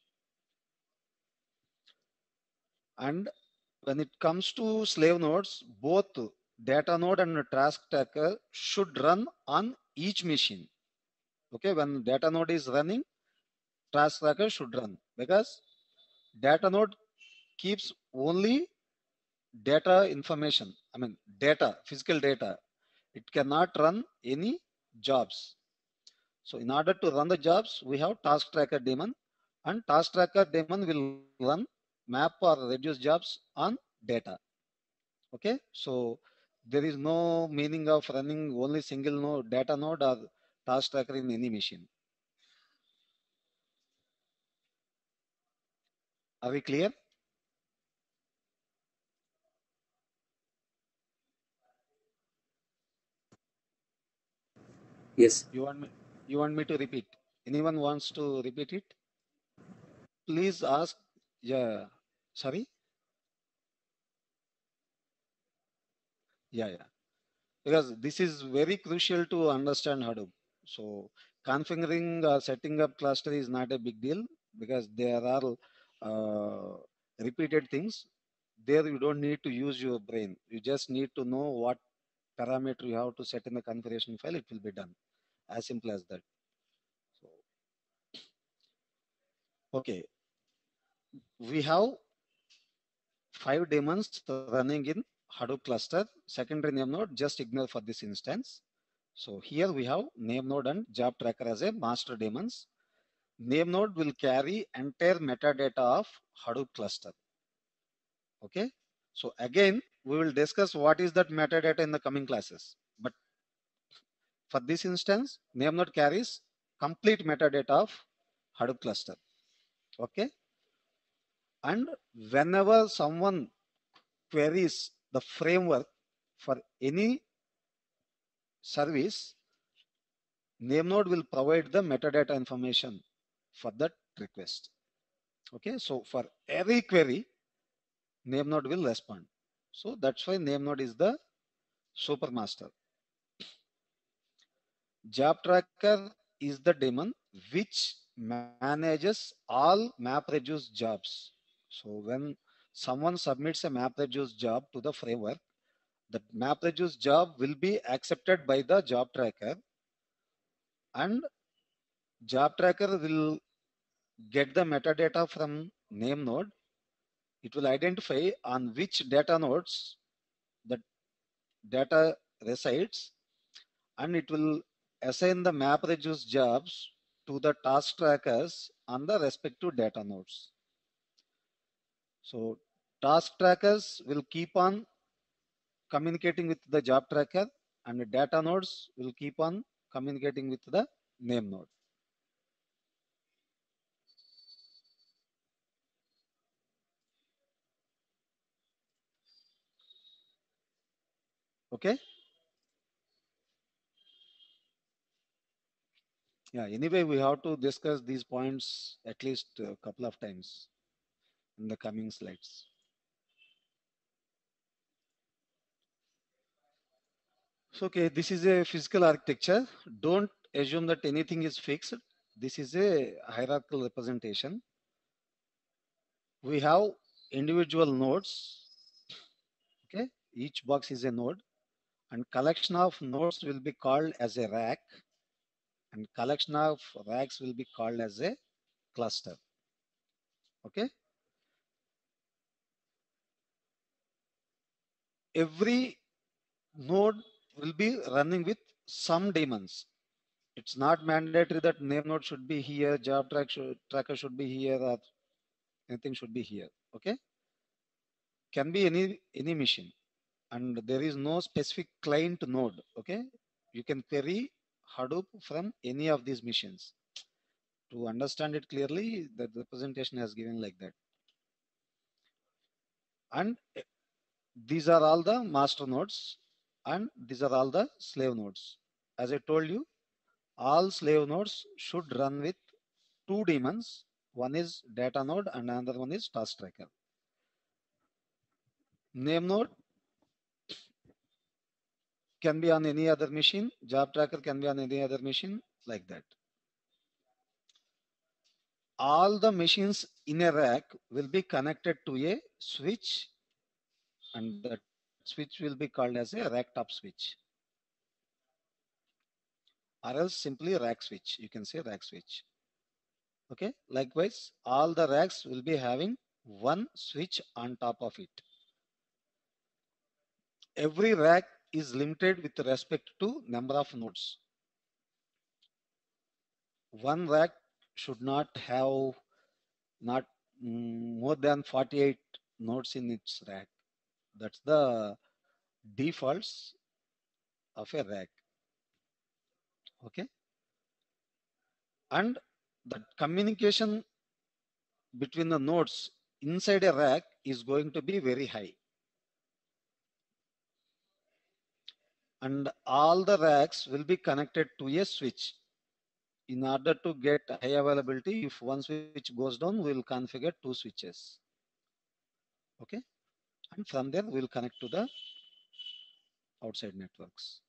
And when it comes to slave nodes, both data node and task tracker should run on each machine. Okay, when data node is running, task tracker should run because data node keeps only data information. Data, physical data. It cannot run any jobs. So in order to run the jobs, we have task tracker daemon, and task tracker daemon will run map or reduce jobs on data. Okay, so there is no meaning of running only single node, data node or task tracker in any machine. Are we clear? Yes. You want me to repeat? Anyone wants to repeat it? Please ask. Yeah. Sorry. Yeah. Because this is very crucial to understand Hadoop. So configuring or setting up cluster is not a big deal because there are repeated things. There you don't need to use your brain. You just need to know what parameter you have to set in the configuration file. It will be done. As simple as that. So, okay. We have 5 daemons running in Hadoop cluster, secondary name node, just ignore for this instance. So here we have name node and job tracker as a master daemons. Name node will carry entire metadata of Hadoop cluster. Okay. So again, we will discuss what is that metadata in the coming classes. But for this instance, name node carries complete metadata of Hadoop cluster. Okay. And whenever someone queries the framework for any service, name node will provide the metadata information for that request. Okay, so for every query, name node will respond. So that's why name node is the supermaster. Job tracker is the daemon which manages all MapReduce jobs. So when someone submits a MapReduce job to the framework, the MapReduce job will be accepted by the job tracker, and job tracker will get the metadata from name node. It will identify on which data nodes the data resides, and it will assign the MapReduce jobs to the task trackers on the respective data nodes. So task trackers will keep on communicating with the job tracker, and the data nodes will keep on communicating with the name node. Okay. Yeah, anyway, we have to discuss these points at least a couple of times in the coming slides. So, okay, this is a physical architecture. Don't assume that anything is fixed. This is a hierarchical representation. We have individual nodes. Okay, each box is a node, and collection of nodes will be called as a rack, and collection of racks will be called as a cluster. Okay. Every node will be running with some daemons. It's not mandatory that name node should be here, job tracker should be here, or anything should be here. Okay. Can be any machine, and there is no specific client node. Okay. You can query Hadoop from any of these machines. To understand it clearly, the representation has given like that. And these are all the master nodes, and these are all the slave nodes. As I told you, all slave nodes should run with two daemons. One is data node and another one is task tracker. Name node can be on any other machine. Job tracker can be on any other machine, like that. All the machines in a rack will be connected to a switch, and that switch will be called as a rack top switch, or else simply rack switch. You can say rack switch. Okay. Likewise, all the racks will be having one switch on top of it. Every rack is limited with respect to number of nodes. One rack should not have more than 48 nodes in its rack. That's the defaults of a rack. Okay. And the communication between the nodes inside a rack is going to be very high. And all the racks will be connected to a switch. In order to get high availability, if one switch goes down, we will configure two switches. Okay. And from there, we will connect to the outside networks.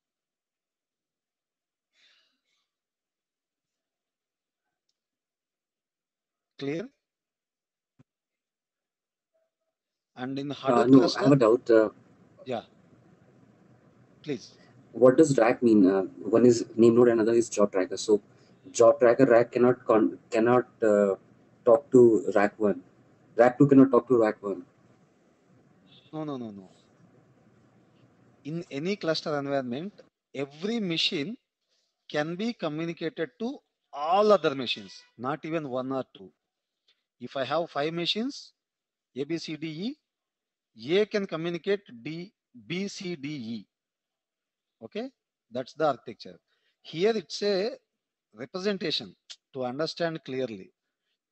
Clear? And in Hadoop No, cluster, I have a doubt. yeah, please. What does rack mean? One is name node, another is job tracker. So, job tracker rack cannot talk to rack one. Rack two cannot talk to rack one. No. in any cluster environment, every machine can be communicated to all other machines, not even one or two. If I have 5 machines, A, B, C, D, E, A can communicate B, C, D, E. Okay, that's the architecture. Here it's a representation to understand clearly.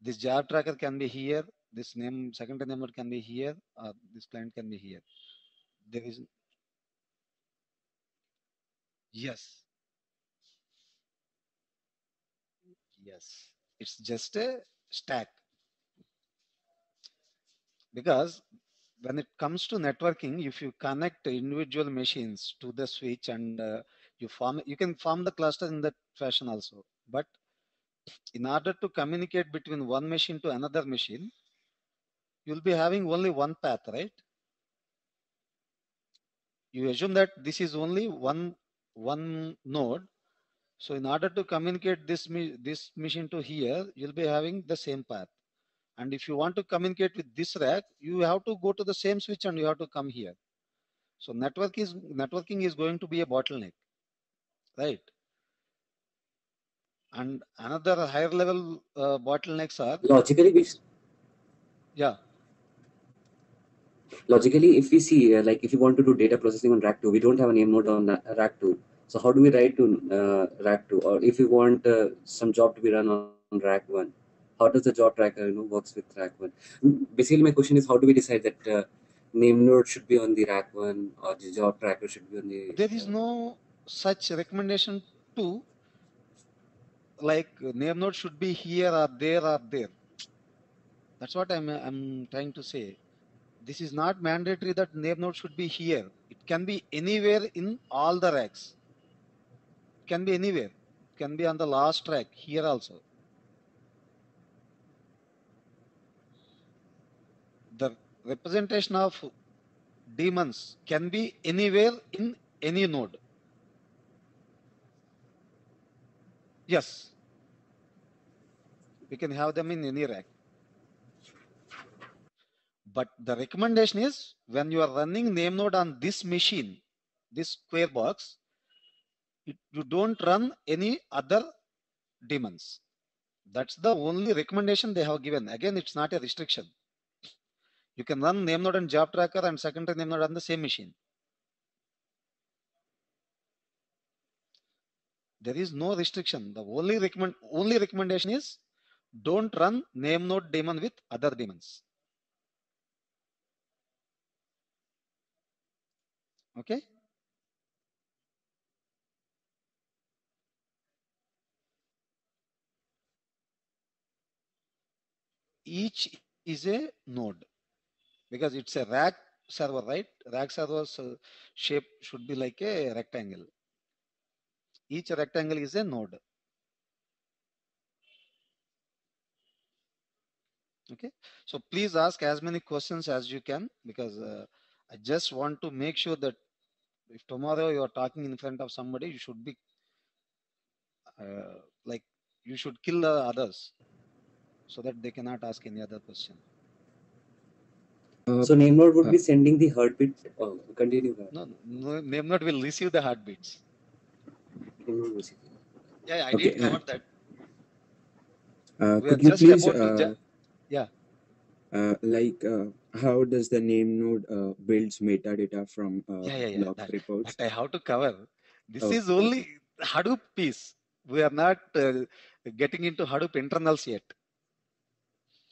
This job tracker can be here, this name, secondary node can be here, or this client can be here. There is, yes, yes. It's just a stack. Because when it comes to networking, if you connect individual machines to the switch and you can form the cluster in that fashion also. But in order to communicate between one machine to another machine, you'll be having only one path, right? You assume that this is only one node. So in order to communicate this machine to here, you'll be having the same path. And if you want to communicate with this rack, you have to go to the same switch and you have to come here. So networking is going to be a bottleneck, right? And another higher level bottlenecks are, yeah, Logically, if we see, like, if you want to do data processing on rack 2, we don't have a name node on rack 2. So how do we write to rack 2? Or if we want some job to be run on rack 1, how does the job tracker works with rack 1? Basically, my question is, how do we decide that name node should be on the rack 1 or the job tracker should be on the... there is no such recommendation to like name node should be here or there or there. That's what I'm trying to say. This is not mandatory that name node should be here. It can be anywhere in all the racks. It can be anywhere. It can be on the last rack here also. The representation of daemons can be anywhere in any node. Yes, we can have them in any rack. But the recommendation is when you are running name node on this machine, this square box, you don't run any other daemons. That's the only recommendation they have given. Again, it's not a restriction. You can run name node and job tracker and secondary name node on the same machine. There is no restriction. The only recommendation is don't run name node daemon with other daemons. Okay. Each is a node because it's a rack server, right? Rack server's shape should be like a rectangle. Each rectangle is a node. Okay. So please ask as many questions as you can because I just want to make sure that if tomorrow you are talking in front of somebody, you should be like you should kill the others so that they cannot ask any other question. So name node would be sending the heartbeat. Oh, continue. No, name node will receive the heartbeats. Yeah, I Okay, did cover that. We are could you just please, about to yeah. like, how does the name node builds metadata from log reports? That I have to cover. This Oh, is only Hadoop piece. We are not getting into Hadoop internals yet.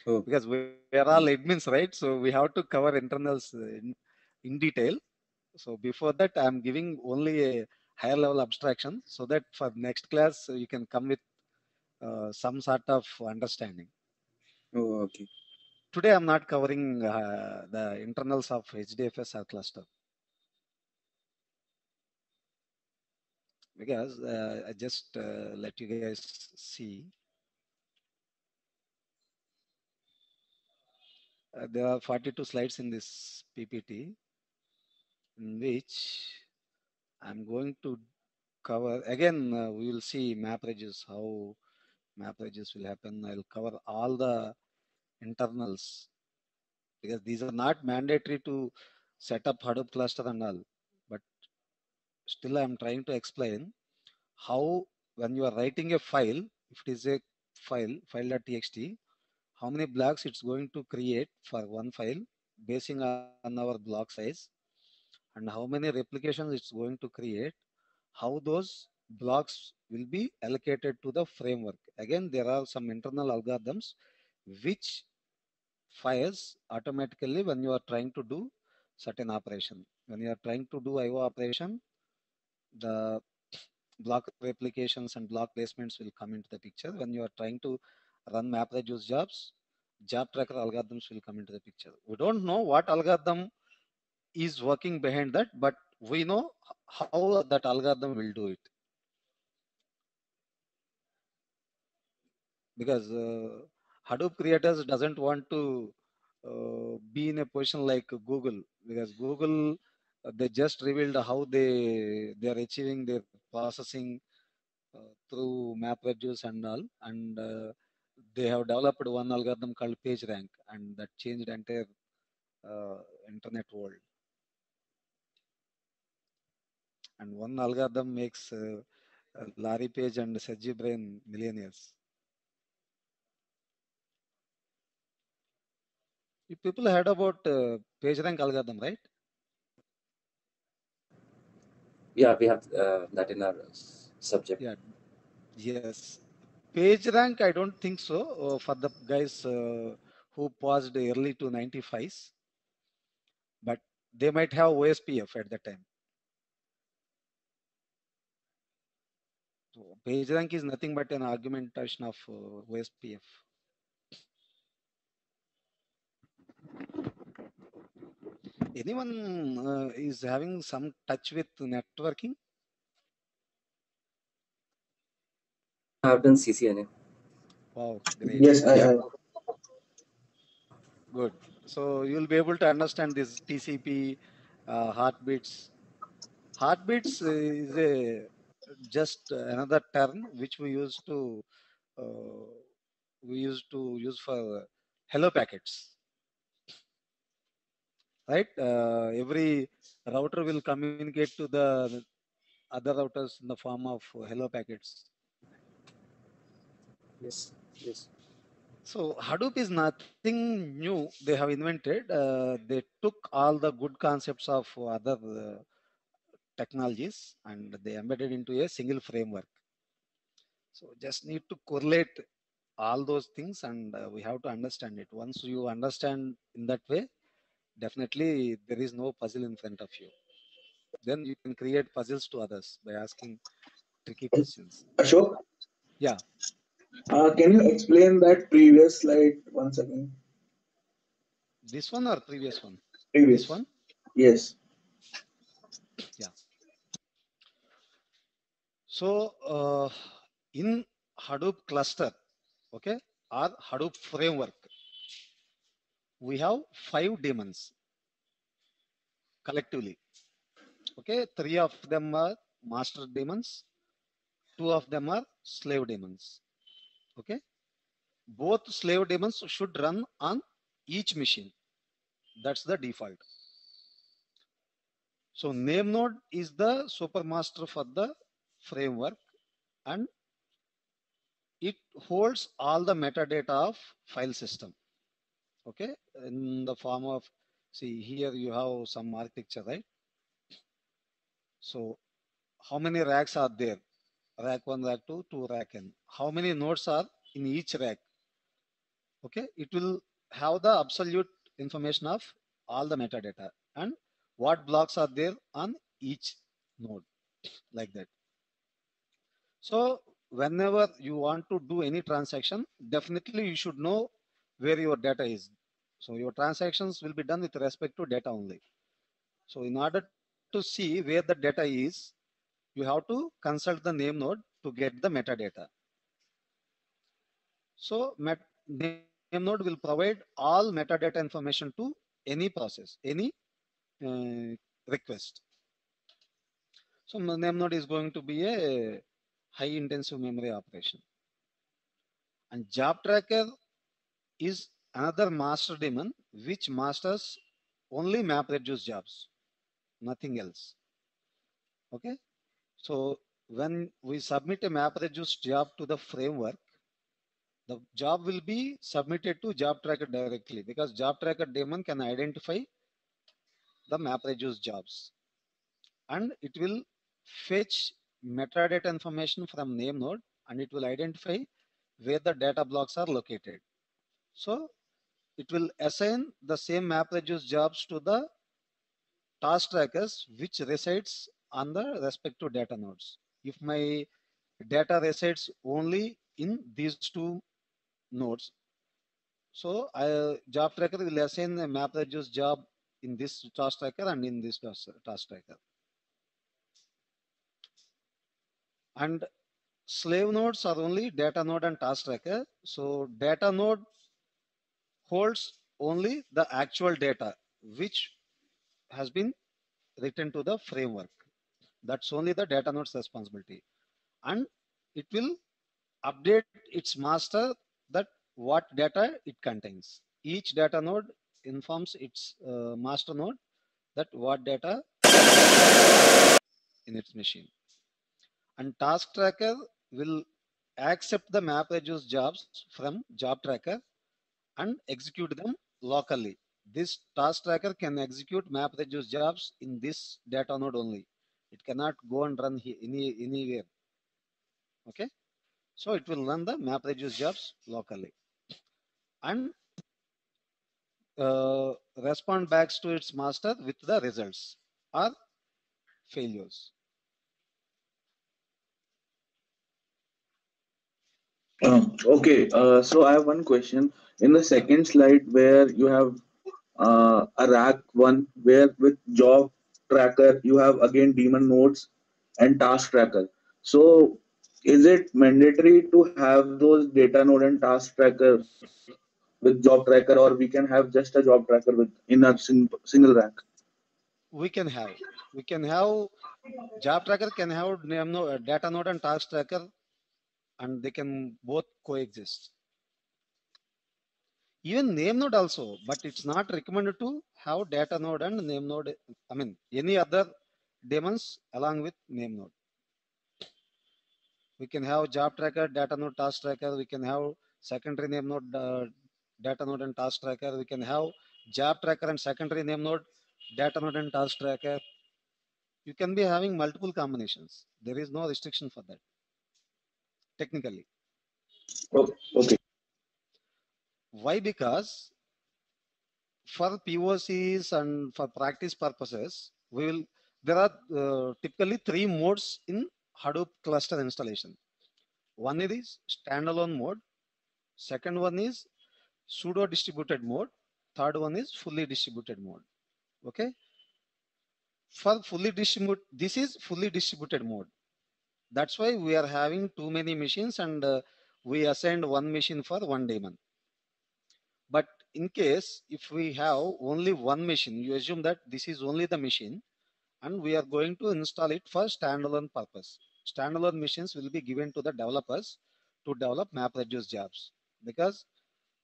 Oh. Because we are all admins, right? So we have to cover internals in detail. So before that, I'm giving only a higher level abstraction so that for next class, you can come with some sort of understanding. Oh, okay. Today, I'm not covering the internals of HDFS or cluster. Because I just let you guys see. There are 42 slides in this PPT in which I'm going to cover again. We will see MapReduce, how MapReduce will happen. I'll cover all the internals because these are not mandatory to set up Hadoop cluster and all. But still I'm trying to explain how when you are writing a file, if it is a file.txt, how many blocks it's going to create for one file basing on our block size, and how many replications it's going to create, how those blocks will be allocated to the framework. Again, there are some internal algorithms which fires automatically when you are trying to do certain operation. When you are trying to do IO operation, the block replications and block placements will come into the picture. When you are trying to run MapReduce jobs, job tracker algorithms will come into the picture. We don't know what algorithm is working behind that, but we know how that algorithm will do it. Because Hadoop creators doesn't want to be in a position like Google, because Google they just revealed how they are achieving their processing through MapReduce and all, and they have developed one algorithm called PageRank, and that changed entire internet world. And one algorithm makes Larry Page and Sergey Brin millionaires. You people heard about PageRank algorithm, right? Yeah, we have that in our subject. Yeah. Yes. PageRank, I don't think so. For the guys who passed early to 95s, but they might have OSPF at that time. So PageRank is nothing but an augmentation of OSPF. Anyone is having some touch with networking? I've done CCNA. Wow, great. Yes, Yeah, I good. So you'll be able to understand this TCP, heartbeats. Heartbeats is a just another term which uh, we used to use for hello packets, right? Every router will communicate to the other routers in the form of hello packets. Yes. Yes. So Hadoop is nothing new they have invented. They took all the good concepts of other technologies and they embedded into a single framework. So just need to correlate all those things and we have to understand it. Once you understand in that way, definitely there is no puzzle in front of you. Then you can create puzzles to others by asking tricky questions. Ashok, Yeah, can you explain that previous slide once again? this one or previous one? This Previous. one? Yes. Yeah. So in Hadoop cluster, okay, or Hadoop framework, we have 5 daemons collectively. Okay, 3 of them are master daemons, 2 of them are slave daemons. Okay, both slave daemons should run on each machine. That's the default. So name node is the supermaster for the framework and it holds all the metadata of file system. Okay, in the form of, see here you have some architecture, right? So how many racks are there? Rack 1, rack 2, 2 rack n. How many nodes are in each rack? Okay, it will have the absolute information of all the metadata and what blocks are there on each node, like that. So whenever you want to do any transaction, definitely you should know where your data is. So your transactions will be done with respect to data only. So in order to see where the data is, you have to consult the name node to get the metadata. So name node will provide all metadata information to any process, any request. So name node is going to be a high intensive memory operation. And job tracker is another master daemon which masters only MapReduce jobs, nothing else. Okay. So when we submit a MapReduce job to the framework, the job will be submitted to job tracker directly, because job tracker daemon can identify the MapReduce jobs, and it will fetch metadata information from name node, and it will identify where the data blocks are located. So it will assign the same MapReduce jobs to the task trackers which resides on the respective data nodes. If my data resides only in these two nodes, so job tracker will assign a MapReduce job in this task tracker and in this task tracker. And slave nodes are only data node and task tracker. So data node holds only the actual data which has been written to the framework. That's only the data node's responsibility. And it will update its master that what data it contains. Each data node informs its master node that what data in its machine. And task tracker will accept the MapReduce jobs from job tracker and execute them locally. This task tracker can execute MapReduce jobs in this data node only. It cannot go and run anywhere. Okay. So it will run the MapReduce jobs locally and respond back to its master with the results or failures. Okay, so I have one question. In the second slide, where you have a rack one, where with job tracker you have again daemon nodes and task tracker. So, is it mandatory to have those data node and task tracker with job tracker, or we can have just a job tracker with in a single rack? We can have job tracker can have data node and task tracker, and they can both coexist. Even name node also, but it's not recommended to have data node and name node. I mean, any other daemons along with name node. We can have job tracker, data node, task tracker. We can have secondary name node, data node and task tracker. We can have job tracker and secondary name node, data node and task tracker. You can be having multiple combinations. There is no restriction for that technically. Okay. Why? Because for POCs and for practice purposes, there are typically three modes in Hadoop cluster installation. One is standalone mode. Second one is pseudo distributed mode. Third one is fully distributed mode. Okay. For fully distributed, this is fully distributed mode. That's why we are having too many machines, and we assigned one machine for one daemon. But in case if we have only one machine, you assume that this is only the machine, and we are going to install it for standalone purpose. Standalone machines will be given to the developers to develop MapReduce jobs, because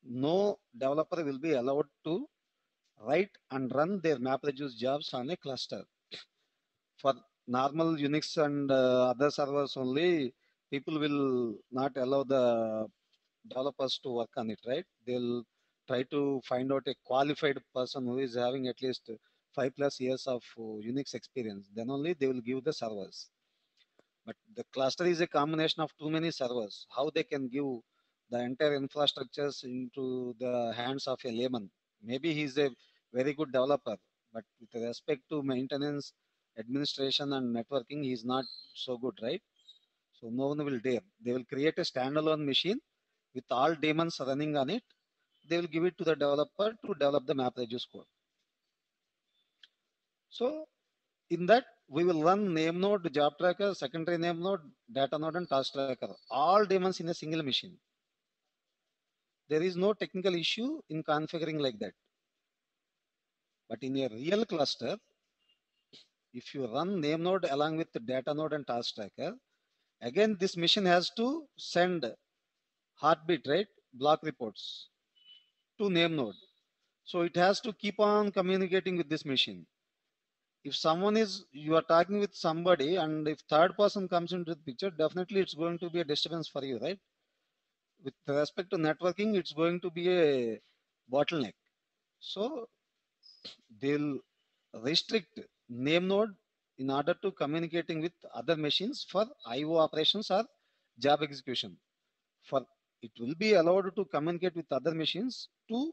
no developer will be allowed to write and run their MapReduce jobs on a cluster. For normal Unix and other servers only, people will not allow the developers to work on it, right? They'll try to find out a qualified person who is having at least 5+ years of Unix experience. Then only they will give the servers. But the cluster is a combination of too many servers. How they can give the entire infrastructures into the hands of a layman? Maybe he's a very good developer, but with respect to maintenance, administration, and networking, he's not so good, right? So no one will dare. They will create a standalone machine with all daemons running on it. They will give it to the developer to develop the MapReduce code. So in that, we will run name node, job tracker, secondary name node, data node, and task tracker, all daemons in a single machine. There is no technical issue in configuring like that. But in a real cluster, if you run name node along with the data node and task tracker, again, this machine has to send heartbeat, right? Block reports to name node. So it has to keep on communicating with this machine. if someone is, you are talking with somebody, and if third person comes into the picture, definitely it's going to be a disturbance for you, right? With respect to networking, it's going to be a bottleneck. So they'll restrict name node in order to communicating with other machines for IO operations or job execution. For it will be allowed to communicate with other machines to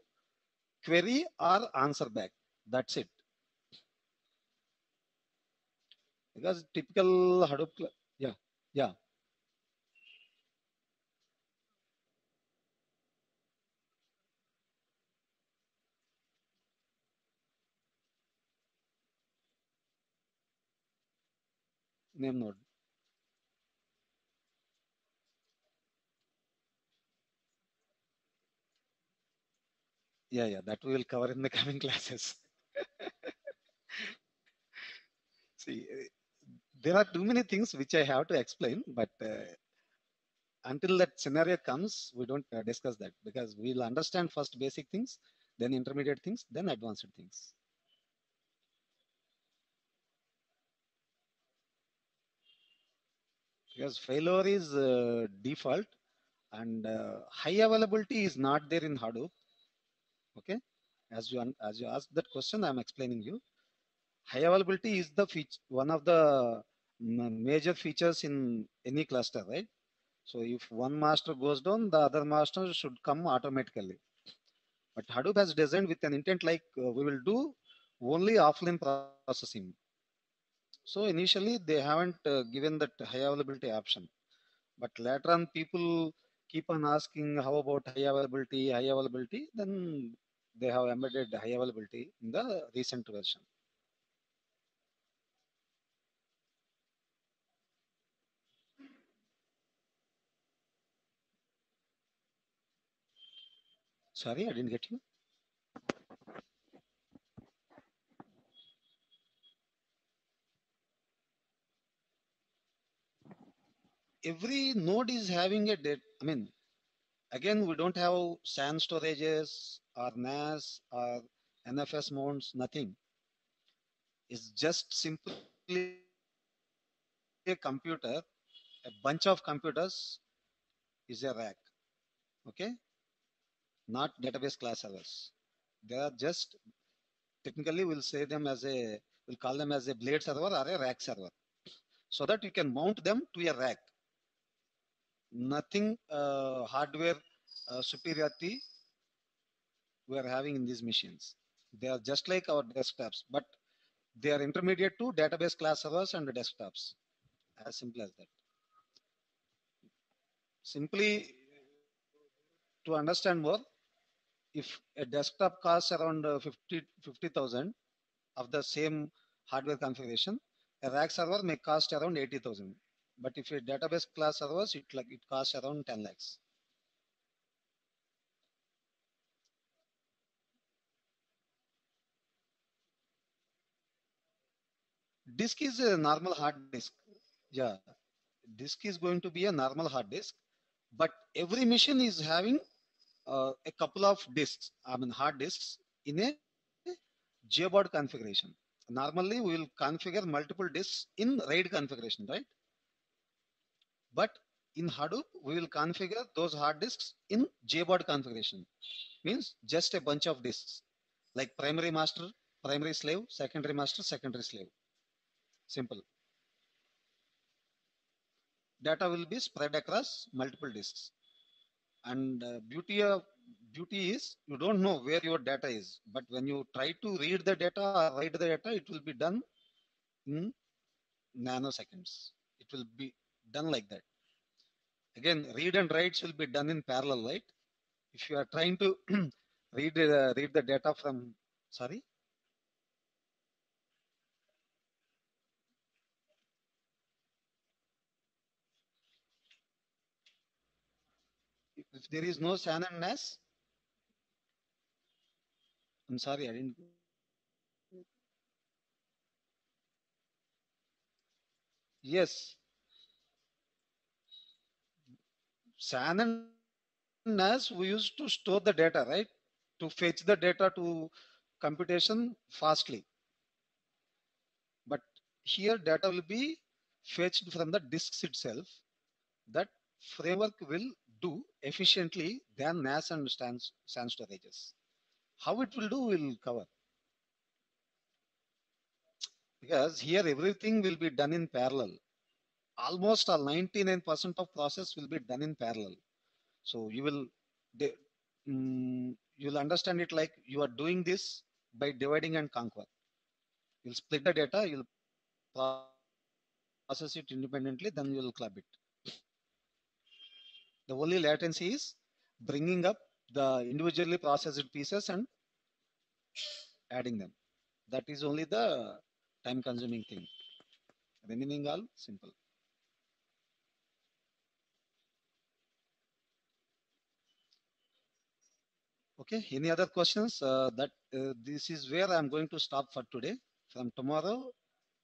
query or answer back. That's it. Because typical Hadoop, yeah, yeah, name node. Yeah, that we will cover in the coming classes. See, there are too many things which I have to explain, but until that scenario comes, we don't discuss that, because we'll understand first basic things, then intermediate things, then advanced things. Because failure is default, and high availability is not there in Hadoop. Okay, as you asked that question, I'm explaining you. High availability is the one of the major features in any cluster, right? So if one master goes down, the other master should come automatically. But Hadoop has designed with an intent like we will do only offline processing. So initially they haven't given that high availability option. But later on, people keep on asking how about high availability. Then they have embedded high availability in the recent version. Sorry, I didn't get you. Every node is having a date. I mean, again, we don't have SAN storages or NAS or NFS modes, nothing. It's just simply a computer, a bunch of computers is a rack. Okay, not database class servers. They are just, technically we'll say them as a, we'll call them as a blade server or a rack server, so that you can mount them to a rack. Nothing hardware superiority we are having in these machines. They are just like our desktops, but they are intermediate to database class servers and desktops. As simple as that. Simply to understand more, if a desktop costs around 50,000 of the same hardware configuration, a rack server may cost around 80,000. But if a database class servers, it costs around 10 lakhs. Disk is a normal hard disk. Yeah, disk is going to be a normal hard disk, but every machine is having a couple of disks, I mean hard disks in a JBOD configuration. Normally, we will configure multiple disks in RAID configuration, right? But in Hadoop, we will configure those hard disks in JBOD configuration. Means just a bunch of disks, like primary master, primary slave, secondary master, secondary slave. Simple. Data will be spread across multiple disks. And beauty is you don't know where your data is, but when you try to read the data or write the data, it will be done in nanoseconds. It will be done like that. Again, read and writes will be done in parallel, right? If you are trying to read the data from, sorry, if there is no SAN and NAS, I'm sorry, I didn't. Yes, SAN and NAS we used to store the data, right? To fetch the data to computation fastly. here data will be fetched from the disks itself. That framework will do efficiently than NAS and SAN storages. How it will do, we'll cover. Because here everything will be done in parallel. Almost all 99% of process will be done in parallel. So you'll understand it like you are doing this by dividing and conquer. You'll split the data, you'll process it independently, then you'll club it. The only latency is bringing up the individually processed pieces and adding them. That is only the time consuming thing. Remaining all simple. Okay, any other questions? This is where I'm going to stop for today. From tomorrow,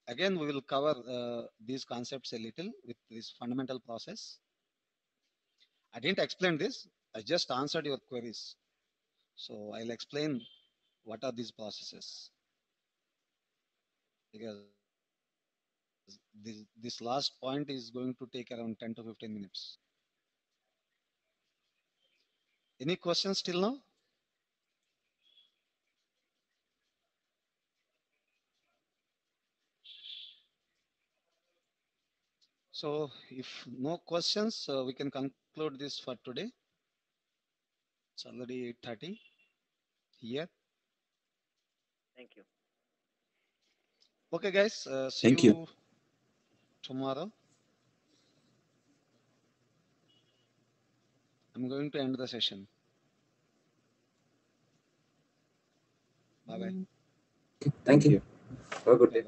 again, we will cover these concepts a little with this fundamental process. I didn't explain this. I just answered your queries. So I'll explain what are these processes. Because this last point is going to take around 10 to 15 minutes. Any questions till now? So if no questions, we can conclude this for today. It's already 8:30 here. Thank you. Okay, guys. See Thank you. tomorrow. I'm going to end the session. Bye-bye. Thank you. Have a good day.